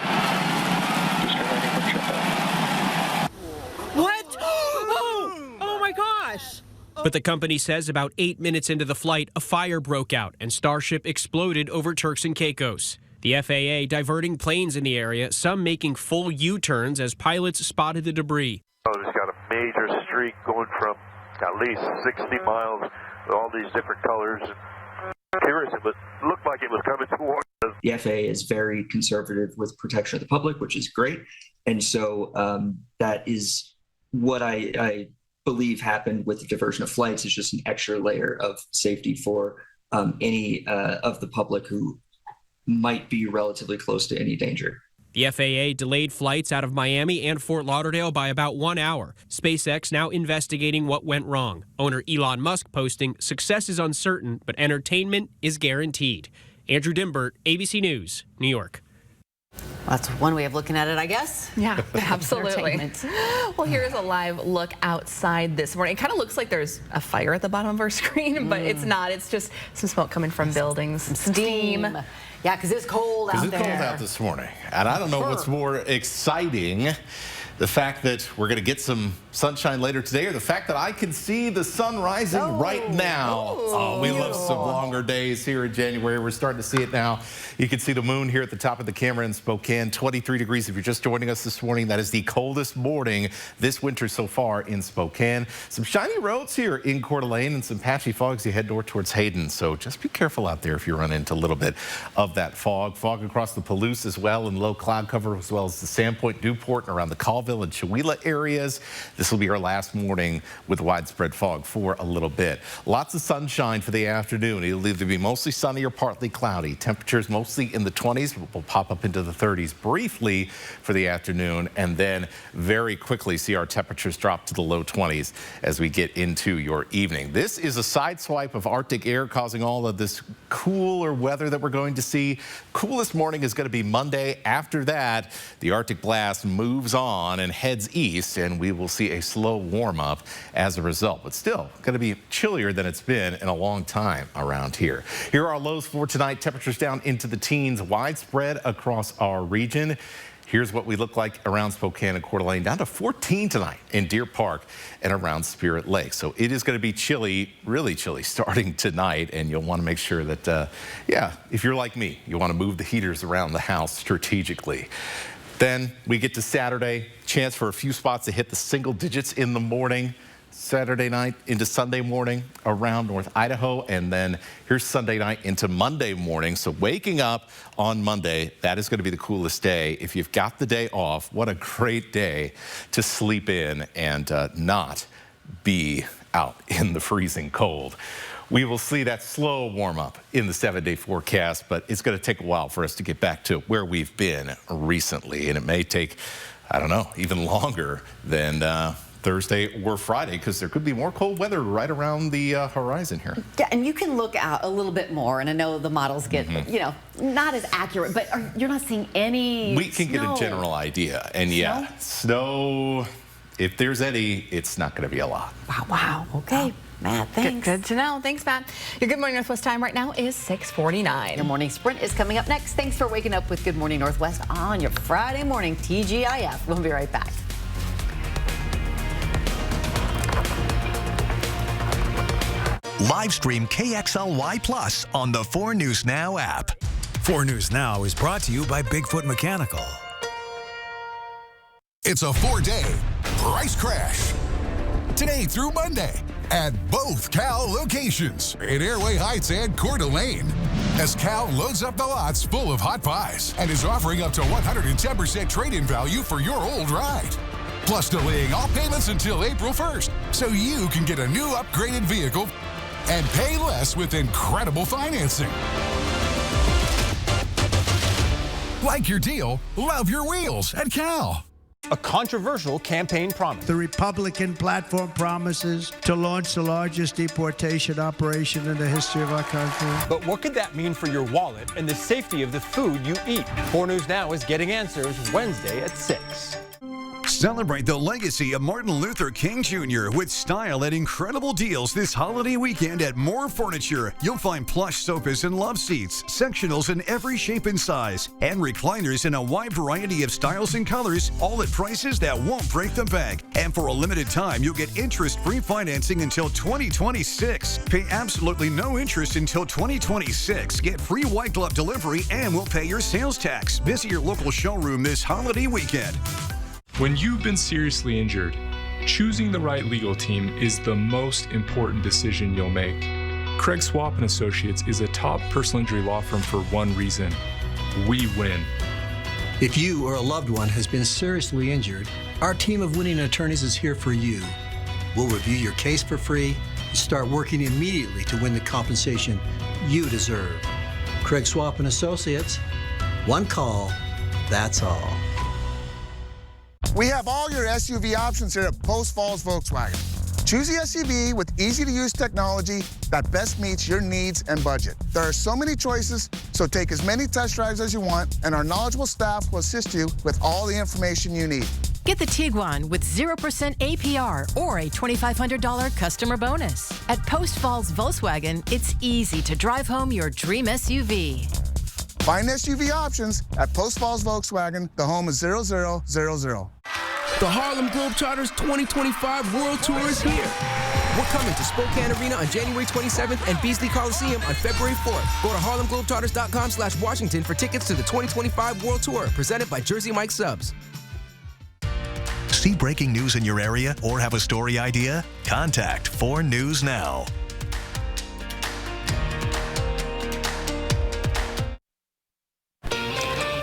What? Oh my gosh! But the company says about 8 minutes into the flight, a fire broke out and Starship exploded over Turks and Caicos. The FAA diverting planes in the area, some making full U-turns as pilots spotted the debris. It's got a major streak going from at least 60 miles with all these different colors. Curious, but it looked like it was coming towards us. The FAA is very conservative with protection of the public, which is great. And so that is what I believe happened with the diversion of flights. Is just an extra layer of safety for any of the public who might be relatively close to any danger. The FAA delayed flights out of Miami and Fort Lauderdale by about 1 hour. SpaceX now investigating what went wrong. Owner Elon Musk posting, "Success is uncertain, but entertainment is guaranteed." Andrew Dimbert, ABC News, New York. That's one way of looking at it, I guess. Yeah, absolutely. Well, here's a live look outside this morning. It kind of looks like there's a fire at the bottom of our screen, but it's not. It's just some smoke coming from buildings. Some steam. Yeah, because it's cold out there. It's cold out this morning. And I don't know what's more exciting, the fact that we're going to get some sunshine later today, or the fact that I can see the sun rising right now. Oh, we love some longer days here in January. We're starting to see it now. You can see the moon here at the top of the camera in Spokane, 23 degrees. If you're just joining us this morning, that is the coldest morning this winter so far in Spokane. Some shiny roads here in Coeur d'Alene and some patchy fog as you head north towards Hayden. So just be careful out there if you run into a little bit of that fog. Fog across the Palouse as well, and low cloud cover, as well as the Sandpoint, Newport, and around the Colville and Chewelah areas. This will be our last morning with widespread fog for a little bit. Lots of sunshine for the afternoon. It'll either be mostly sunny or partly cloudy. Temperatures mostly in the 20s. We'll pop up into the 30s briefly for the afternoon, and then very quickly see our temperatures drop to the low 20s as we get into your evening. This is a side swipe of Arctic air causing all of this cooler weather that we're going to see. Coolest morning is going to be Monday. After that, the Arctic blast moves on and heads east, and we will see a slow warm up as a result, but still going to be chillier than it's been in a long time around here. Here are our lows for tonight. Temperatures down into the teens, widespread across our region. Here's what we look like around Spokane and Coeur d'Alene, down to 14 tonight in Deer Park and around Spirit Lake. So it is going to be chilly, really chilly starting tonight, and you'll want to make sure that, if you're like me, you want to move the heaters around the house strategically. Then we get to Saturday, chance for a few spots to hit the single digits in the morning. Saturday night into Sunday morning around North Idaho, and then here's Sunday night into Monday morning. So waking up on Monday, that is going to be the coolest day. If you've got the day off, what a great day to sleep in and not be out in the freezing cold. We will see that slow warm up in the 7-day forecast, but it's going to take a while for us to get back to where we've been recently, and it may take, I don't know, even longer than Thursday or Friday, because there could be more cold weather right around the horizon here. Yeah, and you can look out a little bit more, and I know the models get, not as accurate, but you're not seeing any We can get a general idea, and snow, if there's any, it's not going to be a lot. Wow. Okay. Matt, thanks. Good to know. Thanks, Matt. Your Good Morning Northwest time right now is 6:49. Your morning sprint is coming up next. Thanks for waking up with Good Morning Northwest on your Friday morning, TGIF. We'll be right back. Live stream KXLY Plus on the 4 News Now app. 4 News Now is brought to you by Bigfoot Mechanical. It's a 4-day price crash. Today through Monday at both Cal locations in Airway Heights and Coeur d'Alene. As Cal loads up the lots full of hot pies and is offering up to 110% trade-in value for your old ride. Plus delaying all payments until April 1st so you can get a new upgraded vehicle and pay less with incredible financing. Like your deal, love your wheels at Cal. A controversial campaign promise. The Republican platform promises to launch the largest deportation operation in the history of our country. But what could that mean for your wallet and the safety of the food you eat? 4 News Now is getting answers Wednesday at 6. Celebrate the legacy of Martin Luther King Jr. with style and incredible deals this holiday weekend at More Furniture. You'll find plush sofas and love seats, sectionals in every shape and size, and recliners in a wide variety of styles and colors, all at prices that won't break the bank. And for a limited time, you'll get interest-free financing until 2026. Pay absolutely no interest until 2026. Get free white glove delivery, and we'll pay your sales tax. Visit your local showroom this holiday weekend. When you've been seriously injured, choosing the right legal team is the most important decision you'll make. Craig Swap & Associates is a top personal injury law firm for one reason: we win. If you or a loved one has been seriously injured, our team of winning attorneys is here for you. We'll review your case for free and start working immediately to win the compensation you deserve. Craig Swap & Associates, one call, that's all. We have all your SUV options here at Post Falls Volkswagen. Choose the SUV with easy-to-use technology that best meets your needs and budget. There are so many choices, so take as many test drives as you want, and our knowledgeable staff will assist you with all the information you need. Get the Tiguan with 0% APR or a $2,500 customer bonus. At Post Falls Volkswagen, it's easy to drive home your dream SUV. Find SUV options at Post Falls Volkswagen. The home is 0000. The Harlem Globetrotters 2025 World Tour is here. We're coming to Spokane Arena on January 27th and Beasley Coliseum on February 4th. Go to harlemglobetrotters.com/Washington for tickets to the 2025 World Tour, presented by Jersey Mike Subs. See breaking news in your area or have a story idea? Contact 4 News Now.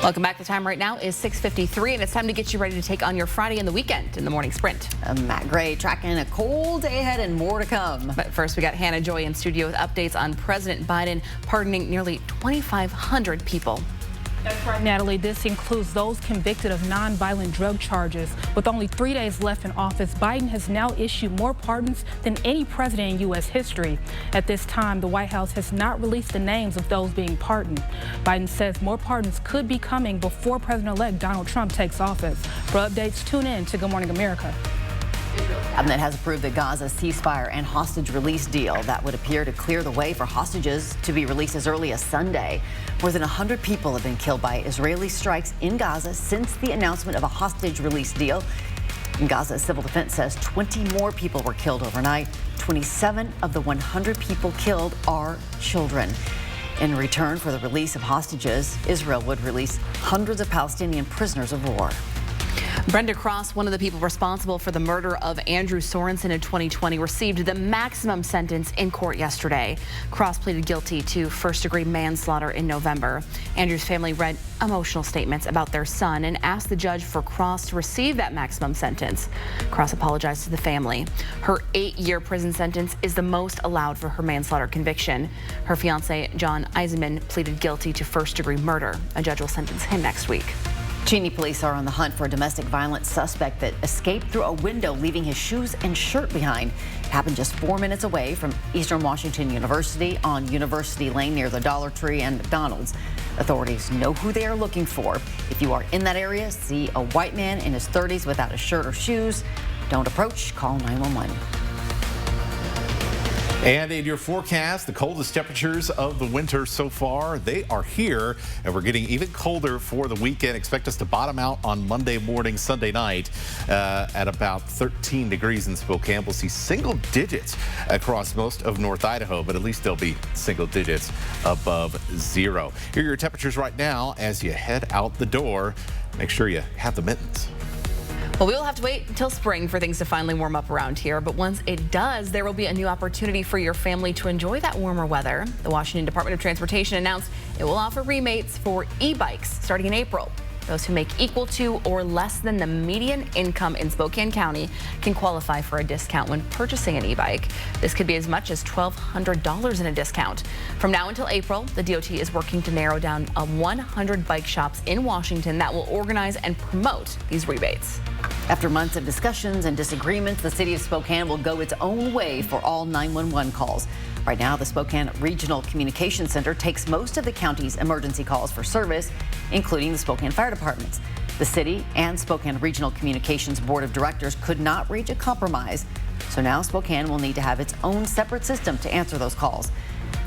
Welcome back. The time right now is 6:53, and it's time to get you ready to take on your Friday and the weekend in the morning sprint. Matt Gray tracking a cold day ahead and more to come. But first, we got Hannah Joy in studio with updates on President Biden pardoning nearly 2,500 people. That's right, Natalie. This includes those convicted of nonviolent drug charges. With only 3 days left in office, Biden has now issued more pardons than any president in U.S. history. At this time, the White House has not released the names of those being pardoned. Biden says more pardons could be coming before President-elect Donald Trump takes office. For updates, tune in to Good Morning America. Cabinet has approved the Gaza ceasefire and hostage release deal that would appear to clear the way for hostages to be released as early as Sunday. More than 100 people have been killed by Israeli strikes in Gaza since the announcement of a hostage release deal. In Gaza, civil defense says 20 more people were killed overnight. 27 of the 100 people killed are children. In return for the release of hostages, Israel would release hundreds of Palestinian prisoners of war. Brenda Cross, one of the people responsible for the murder of Andrew Sorensen in 2020, received the maximum sentence in court yesterday. Cross pleaded guilty to first-degree manslaughter in November. Andrew's family read emotional statements about their son and asked the judge for Cross to receive that maximum sentence. Cross apologized to the family. Her 8-year prison sentence is the most allowed for her manslaughter conviction. Her fiancé, John Eisenman, pleaded guilty to first-degree murder. A judge will sentence him next week. Cheney police are on the hunt for a domestic violence suspect that escaped through a window, leaving his shoes and shirt behind. It happened just 4 minutes away from Eastern Washington University on University Lane near the Dollar Tree and McDonald's. Authorities know who they are looking for. If you are in that area, see a white man in his 30s without a shirt or shoes, don't approach, call 911. And in your forecast, the coldest temperatures of the winter so far, they are here, and we're getting even colder for the weekend. Expect us to bottom out on Monday morning, Sunday night at about 13 degrees in Spokane. We'll see single digits across most of North Idaho, but at least they'll be single digits above zero. Here are your temperatures right now as you head out the door. Make sure you have the mittens. Well, we will have to wait until spring for things to finally warm up around here, but once it does, there will be a new opportunity for your family to enjoy that warmer weather. The Washington Department of Transportation announced it will offer rebates for e-bikes starting in April. Those who make equal to or less than the median income in Spokane County can qualify for a discount when purchasing an e-bike. This could be as much as $1,200 in a discount. From now until April, the DOT is working to narrow down 100 bike shops in Washington that will organize and promote these rebates. After months of discussions and disagreements, the city of Spokane will go its own way for all 911 calls. Right now, the Spokane Regional Communication Center takes most of the county's emergency calls for service, including the Spokane Fire Departments. The city and Spokane Regional Communications Board of Directors could not reach a compromise, so now Spokane will need to have its own separate system to answer those calls.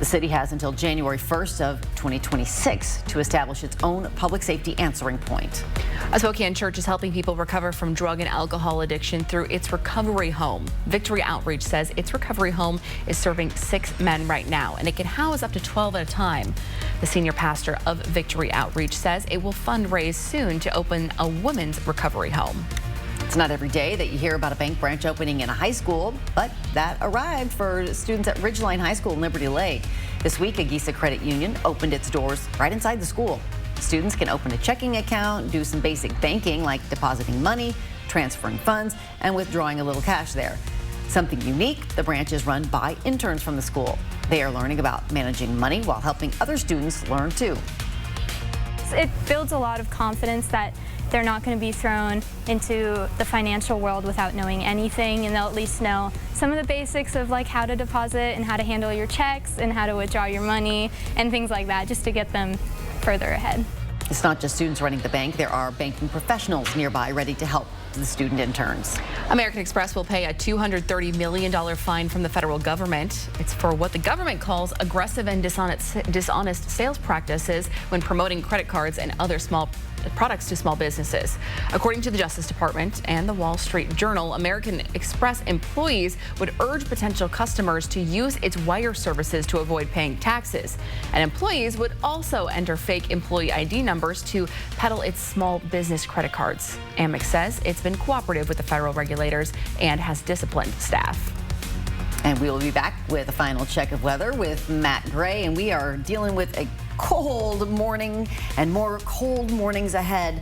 The city has until January 1st of 2026 to establish its own public safety answering point. A Spokane church is helping people recover from drug and alcohol addiction through its recovery home. Victory Outreach says its recovery home is serving 6 men right now, and it can house up to 12 at a time. The senior pastor of Victory Outreach says it will fundraise soon to open a women's recovery home. It's not every day that you hear about a bank branch opening in a high school, but that arrived for students at Ridgeline High School in Liberty Lake. This week, Agisa Credit Union opened its doors right inside the school. Students can open a checking account, do some basic banking like depositing money, transferring funds, and withdrawing a little cash there. Something unique, the branch is run by interns from the school. They are learning about managing money while helping other students learn too. It builds a lot of confidence that they're not going to be thrown into the financial world without knowing anything, and they'll at least know some of the basics of like how to deposit and how to handle your checks and how to withdraw your money and things like that, just to get them further ahead. It's not just students running the bank. There are banking professionals nearby ready to help the student interns. American Express will pay a $230 million fine from the federal government. It's for what the government calls aggressive and dishonest sales practices when promoting credit cards and other small products to small businesses. According to the Justice Department and the Wall Street Journal, American Express employees would urge potential customers to use its wire services to avoid paying taxes. And employees would also enter fake employee ID numbers to peddle its small business credit cards. Amex says it's been cooperative with the federal regulators and has disciplined staff. And we will be back with a final check of weather with Matt Gray, and we are dealing with a cold morning and more cold mornings ahead.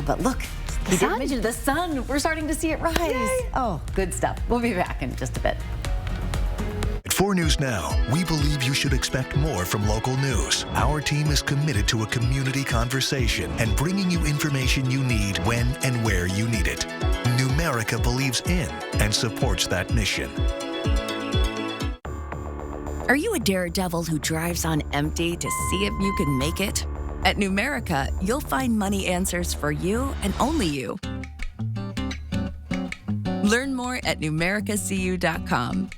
But look, he did mention the sun. We're starting to see it rise. Yay. Oh, good stuff. We'll be back in just a bit. At 4 News Now, we believe you should expect more from local news. Our team is committed to a community conversation and bringing you information you need when and where you need it. Numerica believes in and supports that mission. Are you a daredevil who drives on empty to see if you can make it? At Numerica, you'll find money answers for you and only you. Learn more at numericacu.com.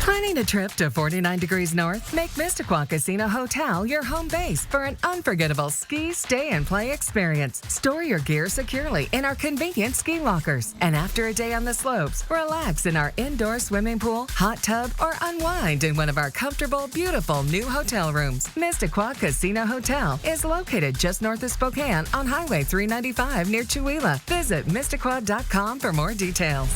Planning a trip to 49 degrees north? Make Mistaqua Casino Hotel your home base for an unforgettable ski, stay, and play experience. Store your gear securely in our convenient ski lockers. And after a day on the slopes, relax in our indoor swimming pool, hot tub, or unwind in one of our comfortable, beautiful new hotel rooms. Mistaqua Casino Hotel is located just north of Spokane on Highway 395 near Chewelah. Visit Mistaqua.com for more details.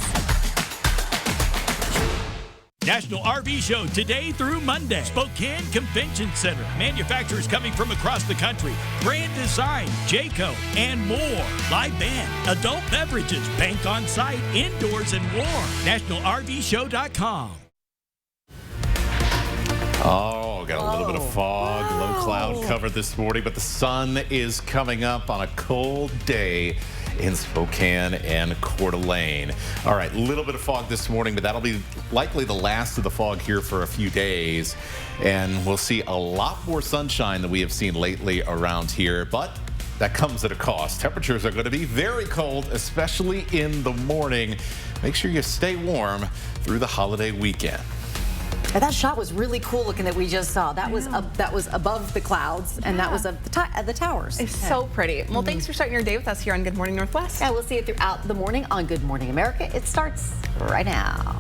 National RV Show today through Monday. Spokane Convention Center. Manufacturers coming from across the country. Grand Design, Jayco, and more. Live band, adult beverages, bank on site, indoors, and more. NationalRVShow.com. Oh, got a little bit of fog, low cloud cover this morning, but the sun is coming up on a cold day in Spokane and Coeur d'Alene. All right, a little bit of fog this morning, but that'll be likely the last of the fog here for a few days. And we'll see a lot more sunshine than we have seen lately around here, but that comes at a cost. Temperatures are going to be very cold, especially in the morning. Make sure you stay warm through the holiday weekend. And that shot was really cool looking that we just saw. That was above the clouds, and that was of the towers. It's so pretty. Well, thanks for starting your day with us here on Good Morning Northwest. Yeah, we'll see you throughout the morning on Good Morning America. It starts right now.